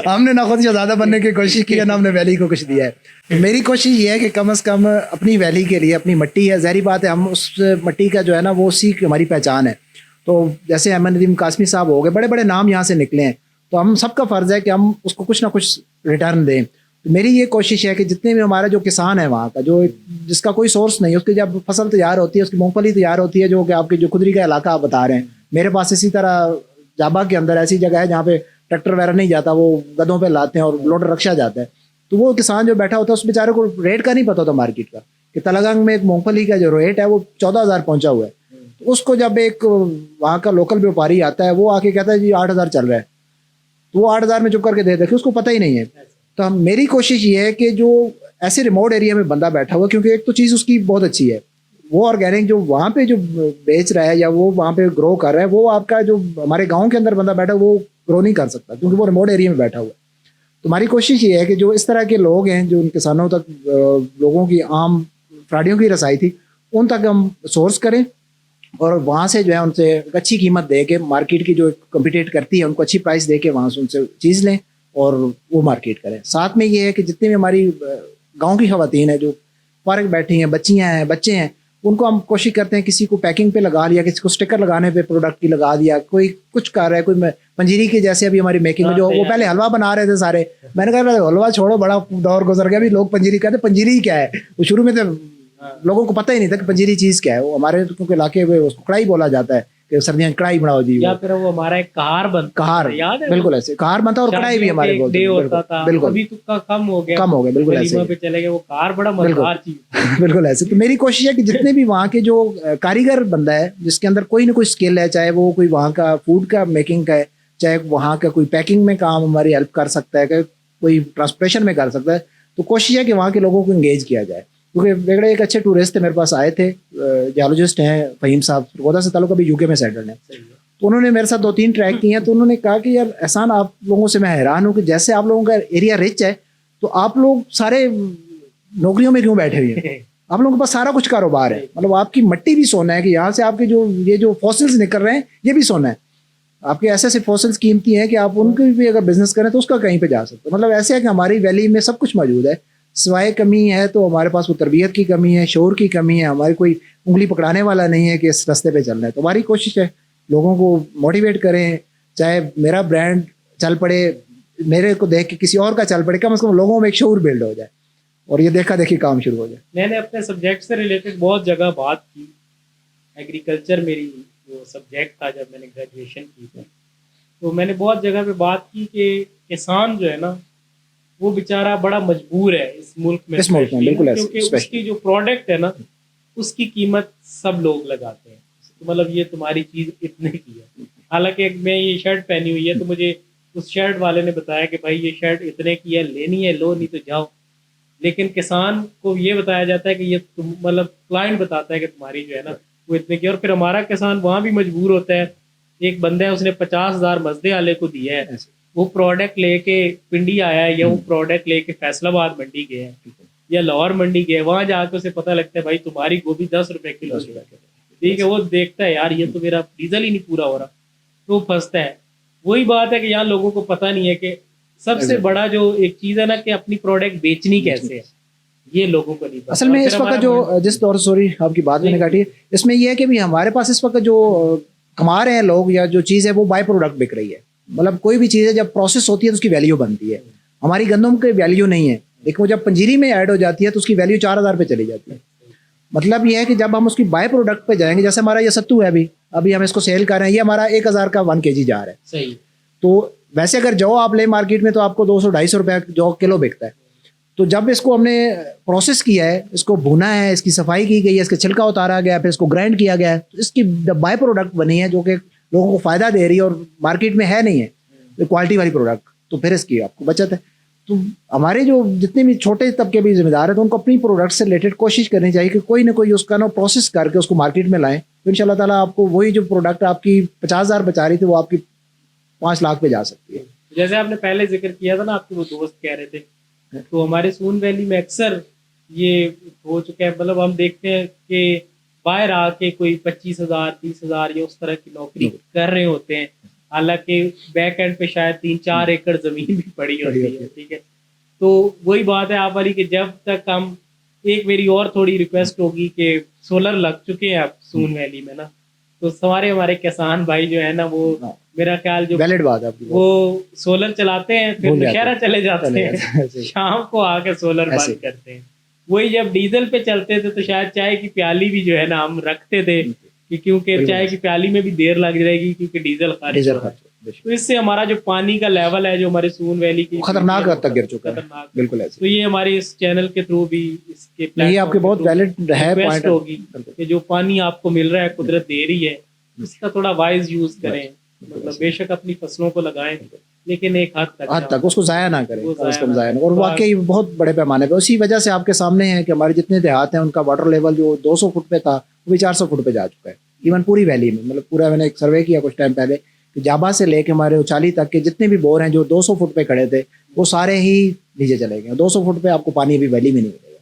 हमने ना खुद शहजादा बनने की कोशिश की है ना हमने वैली को कुछ दिया है। तो मेरी कोशिश ये है कि कम से कम अपनी वैली के लिए, अपनी मट्टी है, ज़ाहिर बात है हम उस मट्टी का जो है ना वो उसी की हमारी पहचान है। तो जैसे अहमद नदीम कासमी साहब हो गए, बड़े बड़े नाम यहाँ से निकले हैं, तो हम सबका फ़र्ज़ है कि हम उसको कुछ ना कुछ रिटर्न दें। तो मेरी ये कोशिश है कि जितने भी हमारा जो किसान है वहाँ का, जो जिसका कोई सोर्स नहीं है, उसकी जब फसल तैयार होती है, उसकी मूंगफली तैयार होती है, जो कि आपकी जो खुदरी का इलाका आप बता रहे हैं, मेरे पास इसी तरह जाबा के अंदर ऐसी जगह है जहाँ पे ट्रैक्टर वगैरह नहीं जाता, वो गधों पे लाते हैं और लोडर रक्षा जाता है। तो वो किसान जो बैठा होता है उस बेचारे को रेट का नहीं पता होता मार्केट का, कि तलगंग में एक मूंगफली का जो रेट है वो 14,000 पहुँचा हुआ है। तो उसको जब एक वहाँ का लोकल व्यापारी आता है, वो आके कहता है जी 8,000 चल रहा है, तो वो 8,000 में चुप करके दे दे, उसको पता ही नहीं है। तो हम, मेरी कोशिश ये है कि जो ऐसे रिमोट एरिया में बंदा बैठा हुआ, क्योंकि एक तो चीज़ उसकी बहुत अच्छी है, वो ऑर्गेनिक जो वहाँ पे जो बेच रहा है या वो वहाँ पे ग्रो कर रहा है, वो आपका जो हमारे गांव के अंदर बंदा बैठा है वो ग्रो नहीं कर सकता, क्योंकि वो रिमोट एरिया में बैठा हुआ है। तो हमारी कोशिश ये है कि जो इस तरह के लोग हैं, जो उन किसानों तक लोगों की आम फ्राडियों की रसाई थी, उन तक हम सोर्स करें और वहाँ से जो है उनसे अच्छी कीमत दे के, मार्केट की जो कम्पिटेट करती है उनको अच्छी प्राइस दे के वहाँ से उनसे चीज़ लें और वो मार्केट करें। साथ में ये है कि जितनी भी हमारी गांव की ख़वातीन है जो पार्क बैठी हैं, बच्चियाँ हैं, बच्चे हैं, उनको हम कोशिश करते हैं, किसी को पैकिंग पे लगा लिया, किसी को स्टिकर लगाने पे प्रोडक्ट की लगा दिया, कोई कुछ कर रहा है, कोई पंजीरी की, जैसे अभी हमारी मेकिंग में जो वो पहले हलवा बना रहे थे सारे, मैंने कहा हलवा छोड़ो, बड़ा दौर गुजर गया, अभी लोग पंजीरी कहते, पंजीरी क्या है, वो शुरू में तो लोगों को पता ही नहीं था कि पंजीरी चीज़ क्या है। वो हमारे क्योंकि इलाके में उसको कढ़ाई बोला जाता है कि सर्दियाँ कढ़ाई बनाओ जी, या फिर वो हमारा एक कहार बनता, कहार, याद है? बिल्कुल ऐसे कहार बनता और कढ़ाई भी हमारे बोलते हैं, होता था, बिल्कुल अभी तो कम हो गया, बिल्कुल ऐसे पे चले गए, वो कहार बड़ा मजेदार चीज। बिल्कुल ऐसे। तो मेरी कोशिश है कि जितने भी वहाँ के जो कारीगर बंदा है, जिसके अंदर कोई ना कोई स्किल है, चाहे वो कोई वहाँ का फूड का मेकिंग का है, चाहे वहाँ का कोई पैकिंग में काम हमारी हेल्प कर सकता है, कोई ट्रांसपोर्टेशन में कर सकता है, तो कोशिश है कि वहाँ के लोगों को इंगेज किया जाए। क्योंकि वेगड़े एक अच्छे टूरिस्ट थे मेरे पास आए थे, जियोलॉजिस्ट हैं फ़हीम साहब, सरगोदा से ताल्लुक, अभी यूके में सेटल्ड हैं, तो उन्होंने मेरे साथ 2-3 ट्रैक किए हैं। तो उन्होंने कहा कि यार एहसान, आप लोगों से मैं हैरान हूँ कि जैसे आप लोगों का एरिया रिच है, तो आप लोग सारे नौकरियों में क्यों बैठे हुए हैं? आप लोगों के पास सारा कुछ कारोबार है, मतलब आपकी मट्टी भी सोना है, कि यहाँ से आपके जो ये जो फॉसिल्स निकल रहे हैं ये भी सोना है, आपके ऐसे ऐसे फॉसिल्स कीमती हैं कि आप उनकी भी अगर बिजनेस करें तो उसका कहीं पे जा सकते हो। मतलब ऐसे है कि हमारी वैली में सब कुछ मौजूद है, सिवाय कमी है तो हमारे पास वो तरबियत की कमी है, शोर की कमी है, हमारी कोई उंगली पकड़ाने वाला नहीं है कि इस रास्ते पे चलना है। तो हमारी कोशिश है लोगों को मोटिवेट करें, चाहे मेरा ब्रांड चल पड़े, मेरे को देख के किसी और का चल पड़े, कम से कम लोगों में एक शोर बिल्ड हो जाए और ये देखा देखी काम शुरू हो जाए। मैंने अपने सब्जेक्ट से रिलेटेड बहुत जगह बात की, एग्रीकल्चर मेरी जो सब्जेक्ट था जब मैंने ग्रेजुएशन की थी, तो मैंने बहुत जगह पे बात की कि किसान जो है ना वो बेचारा बड़ा मजबूर है इस मुल्क में, बिल्कुल, क्योंकि उसकी जो प्रोडक्ट है ना उसकी कीमत सब लोग लगाते हैं। तो मतलब ये तुम्हारी चीज़ इतने की है, हालांकि मैं ये शर्ट पहनी हुई है तो मुझे उस शर्ट वाले ने बताया कि भाई ये शर्ट इतने की है, लेनी है लो, नहीं तो जाओ। लेकिन किसान को ये बताया जाता है कि ये तुम मतलब क्लाइंट बताता है कि तुम्हारी जो है ना वो इतने की, और फिर हमारा किसान वहाँ भी मजबूर होता है। एक बंदा है उसने 50,000 मजदे वाले को दिया है, ऐसे। वो प्रोडक्ट लेके पिंडी आया है, या वो प्रोडक्ट लेके फैसलाबाद मंडी गया है या लाहौर मंडी गया है, वहाँ जाकर उसे पता लगता है भाई तुम्हारी गोभी 10 रुपए किलो है। ठीक है, वो देखता है यार ये तो मेरा डीजल ही नहीं पूरा हो रहा, तो फंसता है। वही बात है कि यहाँ लोगों को पता नहीं है कि सबसे बड़ा जो एक चीज है ना कि अपनी प्रोडक्ट बेचनी कैसे है, ये लोगों को नहीं पता। असल में और इस फिर वक्त हमारा जो जिस दौर, सॉरी आपकी बात मैंने काटी है, इसमें ये है कि भी हमारे पास इस वक्त जो कमा रहे हैं लोग या जो चीज़ है वो बाय प्रोडक्ट बिक रही है। मतलब कोई भी चीज़ है जब प्रोसेस होती है तो उसकी वैल्यू बनती है। हमारी गंदम की वैल्यू नहीं है, लेकिन वो जब पंजीरी में ऐड हो जाती है तो उसकी वैल्यू 4,000 पे चली जाती है। मतलब ये है कि जब हम उसकी बाय प्रोडक्ट पे जाएंगे, जैसे हमारा ये सत्तू है, अभी हम इसको सेल कर रहे हैं, ये हमारा 1,000 का 1 kg जा रहा है। सही। तो वैसे अगर जौ आप ले मार्केट में तो आपको 200-250 रुपये जौ किलो बिकता है। तो जब इसको हमने प्रोसेस किया है, इसको भुना है, इसकी सफाई की गई है, इसका छिलका उतारा गया, फिर इसको ग्राइंड किया गया है, तो इसकी बाय प्रोडक्ट बनी है जो कि लोगों को फ़ायदा दे रही है और मार्केट में है नहीं है क्वालिटी वाली प्रोडक्ट, तो फिर इसकी आपको बचत है। तो हमारे जो जितने भी छोटे तबके भी जिम्मेदार है, तो उनको अपनी प्रोडक्ट से रिलेटेड कोशिश करनी चाहिए कि कोई ना कोई उसका ना प्रोसेस करके उसको मार्केट में लाएं, तो इंशाल्लाह ताला आपको वही जो प्रोडक्ट आपकी 50,000 बचा रही थी वो आपकी 5 लाख पे जा सकती है। जैसे आपने पहले जिक्र किया था ना, आपके वो दोस्त कह रहे थे, तो हमारे सून वैली में अक्सर ये हो चुका है, मतलब हम देखते हैं कि बाहर आके कोई 25,000 30,000 या उस तरह की नौकरी कर रहे होते हैं, हालांकि बैक एंड पे शायद 3-4 एकड़ जमीन भी पड़ी होती है। ठीक है, तो वही बात है आप वाली कि जब तक हम, एक मेरी और थोड़ी रिक्वेस्ट होगी कि सोलर लग चुके हैं अब सून वैली में ना, तो हमारे किसान भाई जो है ना वो मेरा ख्याल जो वैलिड बात है आपकी, वो सोलर चलाते हैं फिर नौशहरा चले जाते हैं, शाम को आके सोलर बंद करते हैं। वही जब डीजल पे चलते थे तो शायद चाय की प्याली भी जो है ना हम रखते थे कि क्योंकि चाय की प्याली में भी देर लग जाएगी क्योंकि डीजल खर्च हो रहा है। तो इससे हमारा जो पानी का लेवल है जो हमारे सून वैली की खतरनाक हद तक गिर चुका है, बिल्कुल ऐसे। तो ये हमारे इस चैनल के थ्रू भी इसके ये आपके बहुत वैलिड है पॉइंट होगी कि जो पानी आपको मिल रहा है कुदरत दे रही है, इसका थोड़ा वाइज यूज करें। मतलब बेशक अपनी फसलों को लगाएं लेकिन एक हद तक उसको जाया ना करें, उसको जाया ना। और वाकई बहुत बड़े पैमाने पे उसी वजह से आपके सामने है कि हमारे जितने देहात हैं उनका वाटर लेवल जो 200 फुट पे था वो भी 400 फुट पे जा चुका है। इवन पूरी वैली में, मतलब पूरा, मैंने एक सर्वे किया कुछ टाइम पहले कि जाबा से लेके हमारे उचाली तक के जितने भी बोर हैं जो 200 फुट पे खड़े थे वो सारे ही नीचे चले गए। 200 फुट पे आपको पानी अभी वैली में नहीं मिलेगा।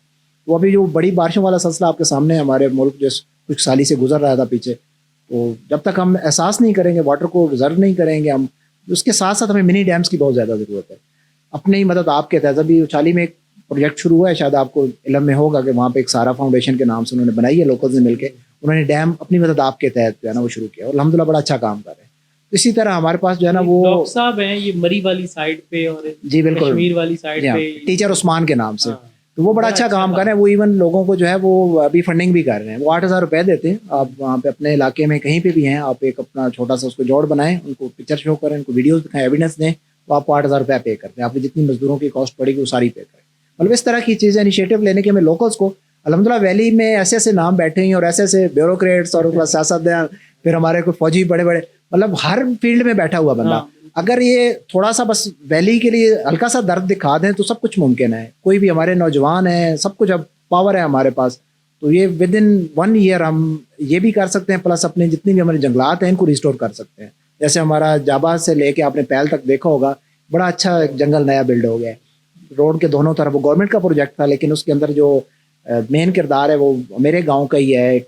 तो अभी जो बड़ी बारिशों वाला सिलसिला आपके सामने हमारे मुल्क जो कुछ साली से गुजर रहा था पीछे, तो जब तक हम एहसास नहीं करेंगे, वाटर को रिजर्व नहीं करेंगे हम, उसके साथ साथ हमें मिनी डैम्स की बहुत ज़्यादा ज़रूरत है। अपनी मदद आपके तहत अभी उचाली में एक प्रोजेक्ट शुरू हुआ है, शायद आपको इल्म में होगा कि वहाँ पे एक सारा फाउंडेशन के नाम से उन्होंने बनाई है, लोकल से मिलकर उन्होंने डैम अपनी मदद आपके तहत जो है ना वो शुरू किया और अल्हम्दुलिल्लाह बड़ा अच्छा काम कर रहे हैं। इसी तरह हमारे पास जो है ना वो डॉक्टर साहब हैं ये मरी वाली साइड पे और जी बिल्कुल कश्मीर वाली साइड पे टीचर उस्मान के नाम से, तो वो बड़ा अच्छा काम कर रहे हैं। वो इवन लोगों को जो है वो अभी फंडिंग भी कर रहे हैं। वो 8,000 रुपये देते हैं। आप वहाँ पे अपने इलाके में कहीं पे भी हैं, आप एक अपना छोटा सा उसको जोड़ बनाएं, उनको पिक्चर शो करें, उनको वीडियोस दिखाएं, एविडेंस दें, तो आपको 8,000 रुपये पे करते हैं। आपकी जितनी मजदूरों की कॉस्ट पड़ेगी वो सारी पे करें। मतलब इस तरह की चीज़ें इनिशिएटिव लेने के हमें लोकल्स को, अल्हम्दुलिल्लाह वैली में ऐसे ऐसे नाम बैठे हैं और ऐसे ऐसे ब्यूरोक्रेट्स और सियासतदान, फिर हमारे कोई फौजी बड़े बड़े, मतलब हर फील्ड में बैठा हुआ बंदा, अगर ये थोड़ा सा बस वैली के लिए हल्का सा दर्द दिखा दें तो सब कुछ मुमकिन है। कोई भी, हमारे नौजवान हैं, सब कुछ अब पावर है हमारे पास, तो ये विद इन 1 ईयर हम ये भी कर सकते हैं, प्लस अपने जितनी भी हमारे जंगलात हैं इनको रिस्टोर कर सकते हैं। जैसे हमारा जाबा से लेके आपने पैल तक देखा होगा, बड़ा अच्छा एक जंगल नया बिल्ड हो गया है। रोड के दोनों तरफ, वो गवर्नमेंट का प्रोजेक्ट था लेकिन उसके अंदर जो मेन किरदार है वो मेरे गाँव का ही है, एक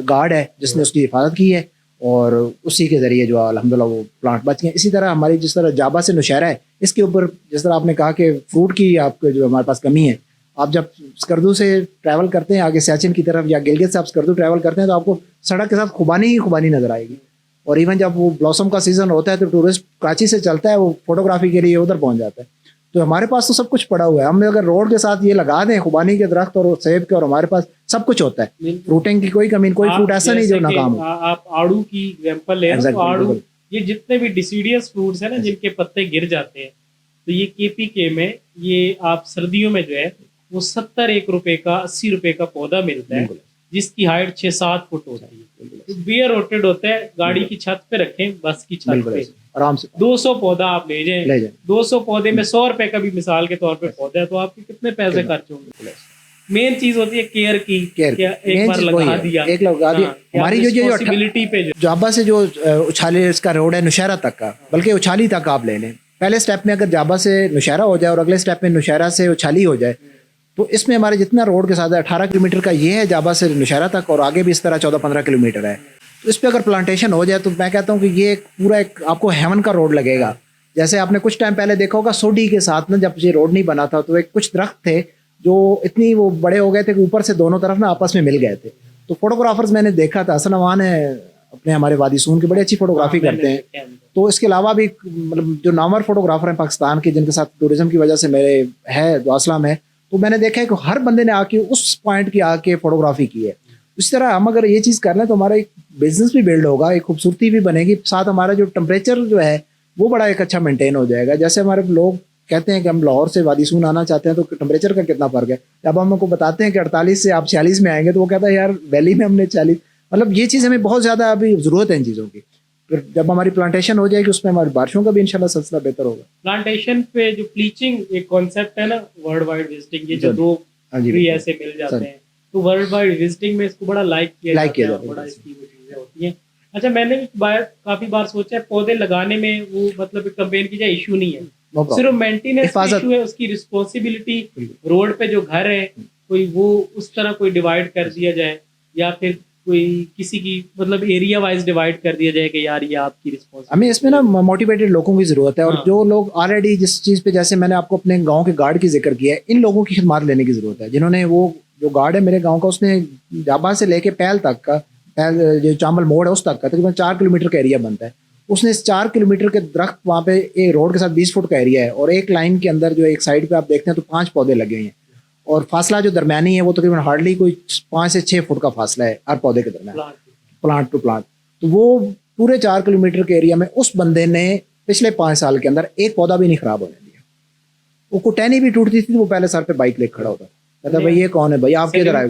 गार्ड है जिसने उसकी हिफाजत की है और उसी के ज़रिए जो अल्हम्दुलिल्लाह वो प्लांट बच गए। इसी तरह हमारी जिस तरह जाबा से नौशहरा है, इसके ऊपर जिस तरह आपने कहा कि फ्रूट की आपके जो हमारे पास कमी है, आप जब स्कर्दू से ट्रैवल करते हैं आगे सियाचिन की तरफ या गिलगित से आप स्कर्दू ट्रैवल करते हैं तो आपको सड़क के साथ खुबानी ही खुबानी नज़र आएगी। और इवन जब वो ब्लॉसम का सीज़न होता है तो टूरिस्ट कराची से चलता है, वो फोटोग्राफी के लिए उधर पहुँच जाता है। तो हमारे पास तो सब कुछ पड़ा हुआ है। हम अगर रोड के साथ ये लगा दें खुबानी के दरख्त और सेब के, और हमारे पास सब कुछ होता है, फ्रूटिंग की कोई कमी, कोई फ्रूट ऐसा नहीं जो नाकाम हो। आप आड़ू की एग्जांपल ले, तो आड़ू, ये जितने भी डिसीडियस फ्रूट्स है ना जिनके पत्ते गिर जाते हैं, तो ये KPK में ये आप सर्दियों में जो है वो 70 रुपए का 80 रुपए का पौधा मिलता है जिसकी हाइट 6-7 फुट होती है, बियर रोटेड होता है, गाड़ी की छत पे रखें, बस की छत बिल्कुल पे ऐसे, आराम से 200 पौधा आप ले ले जाएं, जाएं। 200 पौधे में 100 रुपए का भी मिसाल के तौर पे पौधा है, तो आपके कितने पैसे कितना? खर्च होंगे। मेन चीज होती है केयर की, केयर क्या एक मेन बार चीज वही लगा है, दिया, एक लगा दिया। हमारी जो रिस्पॉन्सिबिलिटी पे जो जाबा से जो उछाली इसका रोड है नौशहरा तक का, बल्कि उछाली तक आप ले लें। पहले स्टेप में अगर जाबा से नौशहरा हो जाए और अगले स्टेप में नौशहरा से उछाली हो जाए, तो इसमें हमारे जितना रोड के साथ है 18 किलोमीटर का ये है जाबा से नौशहरा तक, और आगे भी इस तरह 14-15 किलोमीटर है। तो इस पे अगर प्लांटेशन हो जाए तो मैं कहता हूँ कि ये पूरा एक आपको हेवन का रोड लगेगा। जैसे आपने कुछ टाइम पहले देखा होगा सोडी के साथ ना, जब ये रोड नहीं बना था तो एक कुछ दरख्त थे जो इतनी वो बड़े हो गए थे कि ऊपर से दोनों तरफ ना आपस में मिल गए थे। तो फोटोग्राफर्स मैंने देखा था, हसन अमान है अपने हमारे वादी सून की, बड़ी अच्छी फोटोग्राफी करते हैं। तो इसके अलावा भी मतलब जो नामवर फोटोग्राफर हैं पाकिस्तान के, जिनके साथ टूरिज्म की वजह से मेरे है दुआसलाम है, तो मैंने देखा है कि हर बंदे ने आके उस पॉइंट की आके फोटोग्राफी की है। इस तरह हम अगर ये चीज़ कर लें तो हमारा एक बिजनेस भी बिल्ड होगा, एक खूबसूरती भी बनेगी, साथ हमारा जो टेम्परेचर जो है वो बड़ा एक अच्छा मेंटेन हो जाएगा। जैसे हमारे लोग कहते हैं कि हम लाहौर से वादी सून आना चाहते हैं तो टेम्परेचर का कितना फ़र्क है, जब हम उनको बताते हैं कि 48 से आप 46 में आएंगे तो वो कहता है यार वैली में हमने 40, मतलब ये चीज़ हमें बहुत ज़्यादा अभी ज़रूरत है इन चीज़ों की। फिर जब हमारी प्लांटेशन हो जाएगी उसमें हमारी बारिशों का भी इंशाल्लाह सिलसिला बेहतर होगा। प्लांटेशन पे जो प्लीचिंग एक कॉन्सेप्ट है ना, वर्ल्ड वाइड विजिटिंग, ये जो दो ट्री ऐसे मिल जाते हैं, तो वर्ल्ड वाइड विजिटिंग में इसको बड़ा लाइक किया जाता है, बड़ा इसकी वो चीजें होती हैं। अच्छा, मैंने काफी बार सोचा है पौधे लगाने में वो मतलब कंपेन की जाए इशू नहीं है, सिर्फ मेंटेनेंस इशू है, उसकी रिस्पॉन्सिबिलिटी रोड पे जो घर है कोई वो उस तरह कोई डिवाइड कर दिया जाए, या फिर कोई किसी की मतलब एरिया वाइज डिवाइड कर दिया जाए कि यार ये आपकी रिस्पॉन्सिबिलिटी। हमें इसमें ना मोटिवेटेड लोगों की ज़रूरत है, और जो लोग ऑलरेडी जिस चीज़ पे, जैसे मैंने आपको अपने गांव के गार्ड की जिक्र किया है, इन लोगों की खिदमत लेने की ज़रूरत है, जिन्होंने वो जो गार्ड है मेरे गाँव का, उसने जाबा से लेके पैल तक का, पैल जो चांबल मोड़ है उस तक का तकरीबन 4 किलोमीटर का एरिया बनता है। उसने इस 4 किलोमीटर के दरख्त वहाँ पे एक रोड के साथ 20 फुट का एरिया है, और एक लाइन के अंदर जो एक साइड पे आप देखते हैं तो 5 पौधे लगे हुए हैं, और फासला जो दरमियानी है वो तकरीबन हार्डली कोई 5 से 6 फुट का फासला है हर पौधे के दरमियान, प्लांट टू प्लांट। तो वो पूरे 4 किलोमीटर के एरिया में उस बंदे ने पिछले 5 साल के अंदर एक पौधा भी नहीं खराब होने दिया। वो कुटैनी भी टूटती थी तो वो पहले सर पे बाइक लेकर खड़ा होता था, कहता भाई ये कौन है भाई, आप किधर आए?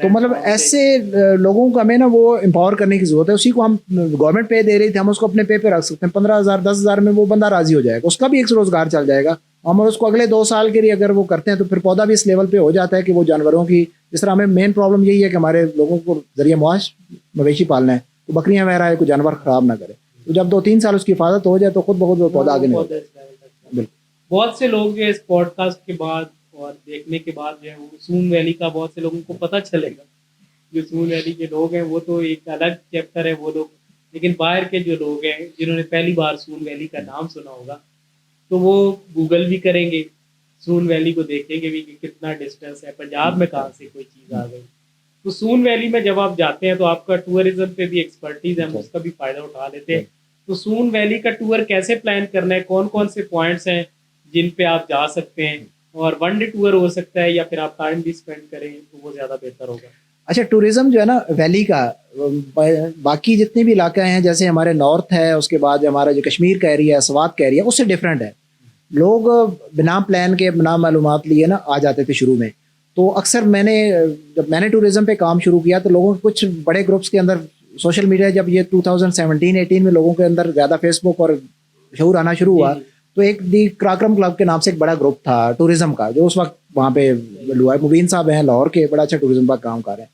तो मतलब ऐसे लोगों को हमें ना वो एम्पावर करने की जरूरत है। उसी को हम गवर्नमेंट पे दे रही थी, हम उसको अपने पे रख सकते हैं, 15,000 10,000 में वो बंदा राजी हो जाएगा, उसका भी एक रोजगार चल जाएगा। हम उसको अगले 2 साल के लिए अगर वो करते हैं तो फिर पौधा भी इस लेवल पे हो जाता है कि वो जानवरों की, जिस तरह हमें मेन प्रॉब्लम यही है कि हमारे लोगों को जरिए मुआश मवेशी पालना है, तो बकरियां वगैरह है, कोई जानवर खराब ना करे, तो जब 2-3 साल उसकी हिफाजत हो जाए तो खुद बहुत वो पौधा आगे नहीं होता। बिल्कुल, बहुत से लोग जो इस पॉडकास्ट के बाद और देखने के बाद जो है वो सून वैली का बहुत से लोगों को पता चलेगा। जो सून वैली के लोग हैं वो तो एक अलग चैप्टर है वो लोग, लेकिन बाहर के जो लोग हैं जिन्होंने पहली बार सून वैली का नाम सुना होगा तो वो गूगल भी करेंगे, सून वैली को देखेंगे भी कि कितना डिस्टेंस है, पंजाब में कहाँ से कोई चीज़ आ गई। तो सून वैली में जब आप जाते हैं तो आपका टूरिज्म पे भी एक्सपर्टीज है, हम उसका भी फ़ायदा उठा लेते हैं। तो सून वैली का टूर कैसे प्लान करना है, कौन कौन से पॉइंट्स हैं जिन पे आप जा सकते हैं, और 1 डे टूर हो सकता है या फिर आप टाइम भी स्पेंड करें तो वो ज़्यादा बेहतर होगा। अच्छा, टूरिज्म जो है ना वैली का, बाकी जितने भी इलाके हैं जैसे हमारे नॉर्थ है, उसके बाद हमारा जो कश्मीर का एरिया है, स्वात का एरिया, उससे डिफरेंट है। लोग बिना प्लान के बिना मालूमात लिए ना आ जाते थे शुरू में। तो अक्सर जब मैंने टूरिज्म पे काम शुरू किया तो लोगों के कुछ बड़े ग्रुप्स के अंदर सोशल मीडिया, जब ये 2017-18 में लोगों के अंदर ज़्यादा फेसबुक और शऊर आना शुरू हुआ, तो एक दी क्राक्रम क्लब के नाम से एक बड़ा ग्रुप था टूरिज्म का, जो उस वक्त वहाँ पे मुबीन साहब हैं लाहौर के, बड़ा अच्छा टूरिज्म का काम कर रहे हैं।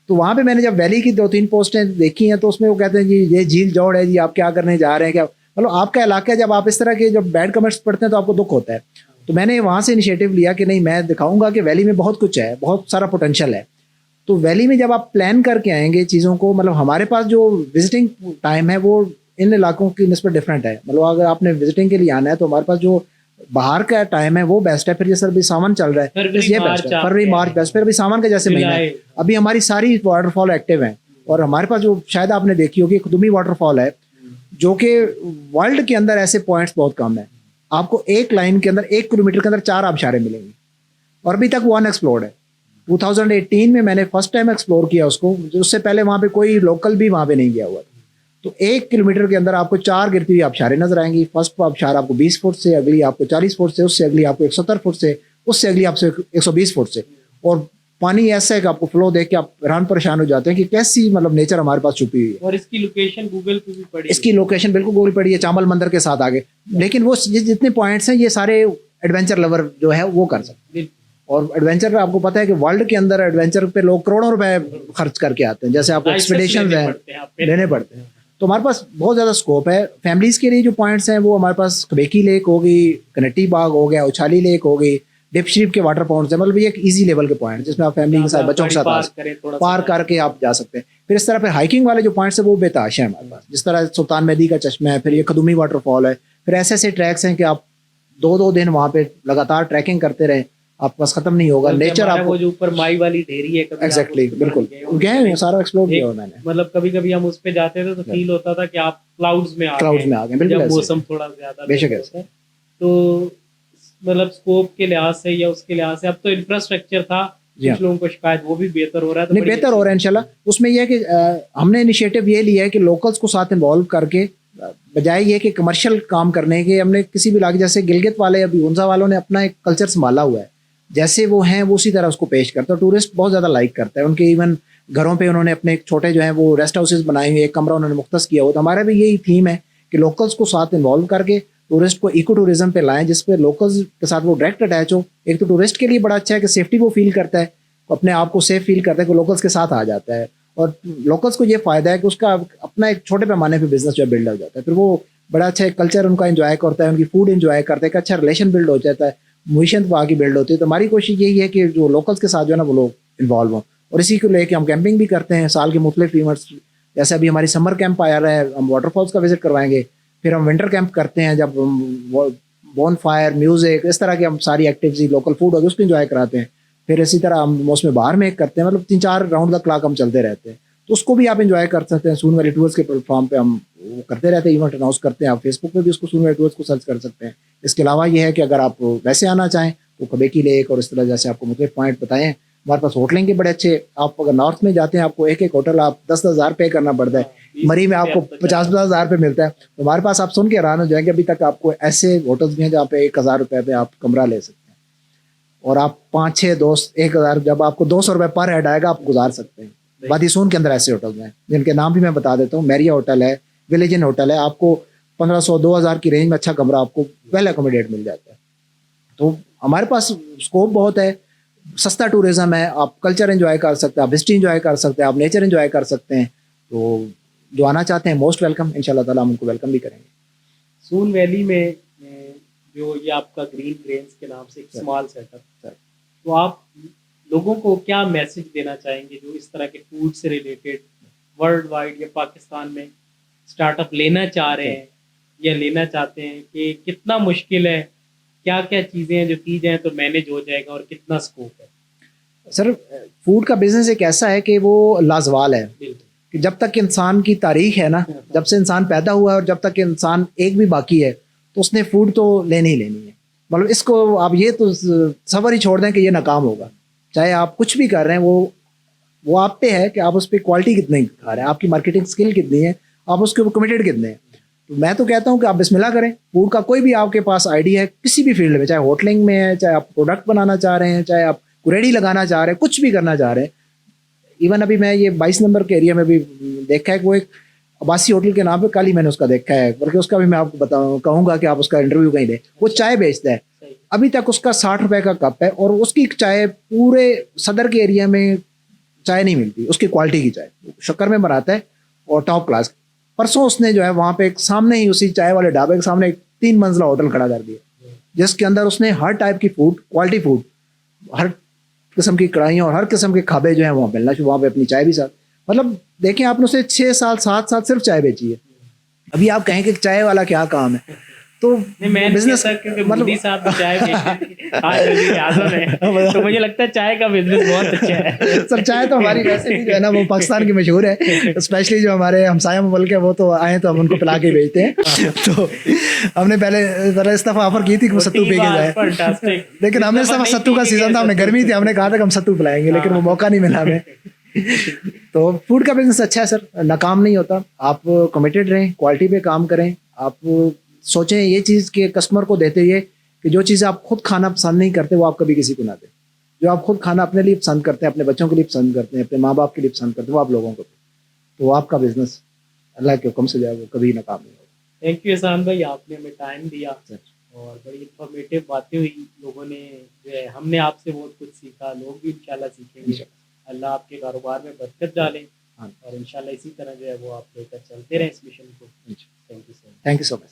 तो वहाँ पे मैंने जब वैली की 2-3 पोस्टें देखी हैं तो उसमें वो कहते हैं जी ये झील जोड़ है जी, आप क्या करने जा रहे हैं, क्या मतलब आपका इलाका है। जब आप इस तरह के जब बैड कमेंट्स पढ़ते हैं तो आपको दुख होता है। तो मैंने वहाँ से इनिशिएटिव लिया कि नहीं, मैं दिखाऊंगा कि वैली में बहुत कुछ है, बहुत सारा पोटेंशियल है। तो वैली में जब आप प्लान करके आएंगे चीज़ों को, मतलब हमारे पास जो विजिटिंग टाइम है वो इन इलाकों की निस्बत डिफरेंट है। मतलब अगर आपने विजिटिंग के लिए आना है तो हमारे पास जो बाहर का टाइम है वो बेस्ट है। फिर जैसे अभी सावन चल रहा है, ये बेस्ट है, फरवरी मार्च बेस्ट। फिर अभी सावन का जैसे महीना है, अभी हमारी सारी वाटरफॉल एक्टिव हैं, और हमारे पास जो शायद आपने देखी होगी खुदुमी वाटरफॉल है, जो कि वर्ल्ड के अंदर ऐसे पॉइंट्स बहुत कम है। आपको एक लाइन के अंदर 1 किलोमीटर के अंदर 4 आबशारें मिलेंगी, और अभी तक वो अनएक्सप्लोर्ड है। 2018 में मैंने फर्स्ट टाइम एक्सप्लोर किया उसको, उससे पहले वहाँ पे कोई लोकल भी वहाँ पे नहीं गया हुआ था। तो 1 किलोमीटर के अंदर आपको 4 गिरती हुई आबशारें नजर आएंगी। फर्स्ट आबशार आपको 20 फुट से, अगली आपको 40 फुट से, उससे अगली आपको 170 फुट से, उससे अगली आपसे 120 फुट से, और पानी ऐसा है कि आपको फ्लो देख के आप हैरान परेशान हो जाते हैं कि कैसी मतलब नेचर हमारे पास छुपी हुई है। और इसकी लोकेशन गूगल पे भी पड़ी इसकी लोकेशन बिल्कुल गूगल पड़ी है, चांबल मंदिर के साथ आगे। लेकिन वो ये जितने पॉइंट्स हैं ये सारे एडवेंचर लवर जो है वो कर सकते हैं। और एडवेंचर पे आपको पता है कि वर्ल्ड के अंदर एडवेंचर पे लोग करोड़ों रुपए खर्च करके आते हैं, जैसे आपको एक्सपीडिशंस हैं लेने पड़ते हैं। तो हमारे पास बहुत ज़्यादा स्कोप है। फैमिलीज़ के लिए जो पॉइंट्स हैं वो हमारे पास कबेकी लेक होगी, कनेटी बाग हो गया, उछाली लेक होगी, डिप श्रीप के वाटर पॉइंट्स हैं। मतलब ये एक इजी लेवल के पॉइंट जिसमें आप फैमिली के साथ बच्चों के साथ पार करके आप जा सकते हैं। फिर इस तरह फिर हाइकिंग वाले जो पॉइंट्स हैं वो बेताश है हमारे पास, जिस तरह सुल्तान मेहदी का चश्मा है, फिर ये खदूमी वाटरफॉल है। फिर ऐसे ऐसे ट्रैक्स हैं कि आप 2-2 दिन वहाँ पे लगातार ट्रैकिंग करते रहें, आपके पास खत्म नहीं होगा। नेचर आपको वो जो ऊपर माई वाली ढेरी है, एग्जैक्टली बिल्कुल गए सारा एक्सप्लोर किया मैंने। मतलब कभी कभी हम उस पे जाते थे तो फील होता था कि आप क्लाउड्स में आ गए, बिल्कुल जब मौसम थोड़ा ज्यादा बेशक है। तो मतलब स्कोप के लिहाज से या उसके लिहाज से अब तो इंफ्रास्ट्रक्चर था, कुछ लोगों को शिकायत, वो भी बेहतर हो रहा है। तो नहीं बेहतर हो रहा है इंशाल्लाह। उसमें यह है कि हमने इनिशिएटिव ये लिया है कि लोकल्स को साथ इन्वॉल्व करके, बजाय ये कि कमर्शियल काम करने के, हमने किसी भी इलाके, जैसे गिलगित वाले अभी उनसा वालों ने अपना एक कल्चर संभाला हुआ है, जैसे वो हैं वो उसी तरह उसको पेश करते हैं। टूरिस्ट बहुत ज़्यादा लाइक करता है। उनके इवन घरों पे उन्होंने अपने एक छोटे जो हैं वो रेस्ट हाउसेज बनाए हुए, एक कमरा उन्होंने मुख्तस किया हुआ। तो हमारा भी यही थीम है कि लोकल्स को साथ इन्वॉल्व करके टूरिस्ट को इको टूरिज्म पे लाएं, जिस पे लोकल्स के साथ वो डायरेक्ट अटैच हो। एक तो टूरिस्ट के लिए बड़ा अच्छा है कि सेफ्टी वो फील करता है, अपने आप को सेफ फील करता है कि लोकल्स के साथ आ जाता है। और लोकल्स को ये फ़ायदा है कि उसका अपना एक छोटे पैमाने पे बिजनेस जो है बिल्ड हो जाता है। फिर वो बड़ा अच्छा एक कल्चर उनका एंजॉय करता है, उनकी फूड एंजॉय करता है, एक अच्छा रिलेशन बिल्ड हो जाता है, मुइशत वहाँ की बिल्ड होती है। तो हमारी कोशिश यही है कि जो लोकल्स के साथ जो है ना वो लोग इन्वॉल्व हों। और इसी को लेके हम कैंपिंग भी करते हैं साल के मुख्तलिफ इवेंट्स, जैसे अभी हमारी समर कैंप आया रहा है, हम वाटरफॉल्स का विजिट करवाएंगे। फिर हम विंटर कैंप करते हैं, जब बॉन फायर, म्यूजिक, इस तरह की हम सारी एक्टिविटी, लोकल फूड होगी उसको एंजॉय कराते हैं। फिर इसी तरह हम मौसम बाहर में करते हैं, मतलब 3-4 राउंड द क्लॉक हम चलते रहते हैं। तो उसको भी आप एंजॉय कर सकते हैं। सून वैली टूर्स के प्लेटफॉर्म पे हम वो करते रहते हैं, इवेंट अनाउंस करते हैं। आप फेसबुक पे भी उसको सून वैली टूर्स को सर्च कर सकते हैं। इसके अलावा ये है कि अगर आप वैसे आना चाहें तो कबेकी लेक और इस तरह जैसे आपको मुख्तलिफ पॉइंट बताएं, हमारे पास होटलिंग के बड़े अच्छे। आप अगर नॉर्थ में जाते हैं आपको एक होटल आप 10-10 हज़ार पे करना पड़ता है, मरी में आपको 50-50 हज़ार पे मिलता है। तो हमारे पास आप सुन के हैरान हो जाएंगे, अभी तक आपको ऐसे होटल्स भी हैं जहाँ पे 1,000 रुपये पे आप कमरा ले सकते हैं, और आप 5-6 दोस्त 1,000, जब आपको 200 रुपये पर हेड आएगा आप गुजार सकते हैं। वादी सून के अंदर ऐसे होटल हैं जिनके नाम भी मैं बता देता हूँ। मैरिया होटल है, विलेज इन होटल है, आपको 1,500-2,000 की रेंज में अच्छा कमरा आपको वेल एकोमोडेट मिल जाता है। तो हमारे पास स्कोप बहुत है, सस्ता टूरिज्म है, आप कल्चर एंजॉय कर सकते हैं, आप हिस्ट्री एंजॉय कर सकते हैं, आप नेचर एंजॉय कर सकते हैं। तो जो आना चाहते हैं मोस्ट वेलकम, इंशाल्लाह ताला हम उनको वेलकम भी करेंगे। सून वैली में जो ये आपका ग्रीन ग्रेन्स के नाम से एक स्मॉल सेटअप, तो आप लोगों को क्या मैसेज देना चाहेंगे जो इस तरह के फूड से रिलेटेड वर्ल्ड वाइड या पाकिस्तान में स्टार्टअप लेना चाह रहे हैं या लेना चाहते हैं, कि कितना मुश्किल है, क्या क्या चीज़ें हैं जो की जाएँ तो मैनेज हो जाएगा, और कितना स्कोप है? सर फूड का बिजनेस एक ऐसा है कि वो लाजवाल है कि जब तक इंसान की तारीख है ना, जब से इंसान पैदा हुआ है और जब तक इंसान एक भी बाकी है तो उसने फूड तो लेनी ही लेनी है। मतलब इसको आप ये तो सबर ही छोड़ दें कि ये नाकाम होगा। चाहे आप कुछ भी कर रहे हैं, वो आप पे है कि आप उस पर क्वालिटी कितनी खा रहे हैं, आपकी मार्केटिंग स्किल कितनी है, आप उसके ऊपर कमिटेड कितने हैं। तो मैं तो कहता हूँ कि आप बिस्मिल्लाह करें। फूड का कोई भी आपके पास आइडिया है किसी भी फील्ड में, चाहे होटलिंग में है, चाहे आप प्रोडक्ट बनाना चाह रहे हैं, चाहे आप रेडी लगाना चाह रहे हैं, कुछ भी करना चाह रहे हैं। इवन अभी मैं ये 22 नंबर के एरिया में भी देखा है कि वो एक अब्बासी होटल के नाम पे, कल ही मैंने उसका देखा है, बल्कि उसका भी मैं आपको कहूँगा कि आप उसका इंटरव्यू कहीं दें। वो चाय बेचता है, अभी तक उसका 60 रुपए का कप है, और उसकी चाय पूरे सदर के एरिया में चाय नहीं मिलती, उसकी क्वालिटी की चाय शक्कर में बनाता है और टॉप क्लास। परसों उसने जो है वहाँ पे एक सामने ही उसी चाय वाले ढाबे के सामने एक 3 मंजिला होटल खड़ा कर दिया, जिसके अंदर उसने हर टाइप की फूड, क्वालिटी फूड, हर किस्म की कढ़ाइयाँ और हर किस्म के खाबे जो है वहाँ मिलना चाहिए, वहाँ पे अपनी चाय भी साथ। मतलब देखें आपने उसे 6 साल 7 साल सिर्फ चाय बेची है। अभी आप कहें कि चाय वाला क्या काम है, तो बिजनेस मतलब चाय तो मुझे लगता है चाय का बिजनेस बहुत अच्छा है। सर चाय तो हमारी वैसे भी जो है ना वो पाकिस्तान की मशहूर है, स्पेशली जो हमारे हमसाया मुल्क है वो तो आए तो हम उनको पिला के भेजते हैं। तो हमने पहले इस दफ़ा ऑफर की थी कि वो सत्तू पी के जाए, लेकिन हमने इस दफ़ा सत्तू का सीजन था, हमने गर्मी थी, हमने कहा था कि हम सत्तू पिलाएंगे, लेकिन वो मौका नहीं मिला हमें। तो फूड का बिजनेस अच्छा है सर, नाकाम नहीं होता। आप कमिटेड रहें, क्वालिटी पे काम करें। आप सोचें ये चीज़ कि कस्टमर को देते हुए कि जो चीज़ आप खुद खाना पसंद नहीं करते वो आप कभी किसी को ना दें। जो आप खुद खाना अपने लिए पसंद करते हैं, अपने बच्चों के लिए पसंद करते हैं, अपने माँ बाप के लिए पसंद करते हैं, वो आप लोगों को दो। तो वो आपका बिजनेस अल्लाह के हुक्म से जो है वो कभी नाकाम नहीं होगा। थैंक यू एहसान भाई, आपने हमें टाइम दिया सच। और बड़ी इंफॉर्मेटिव बातें हुई। लोगों ने जो है, हमने आपसे बहुत कुछ सीखा, लोग भी इंशाल्लाह सीखेंगे। इंशाल्लाह। अल्लाह आपके कारोबार में बरकत डाले हाँ। और इंशाल्लाह इसी तरह जो है वो आप लेकर चलते रहें इस मिशन को। इंशाल्लाह। Thank you so much. Thank you so much.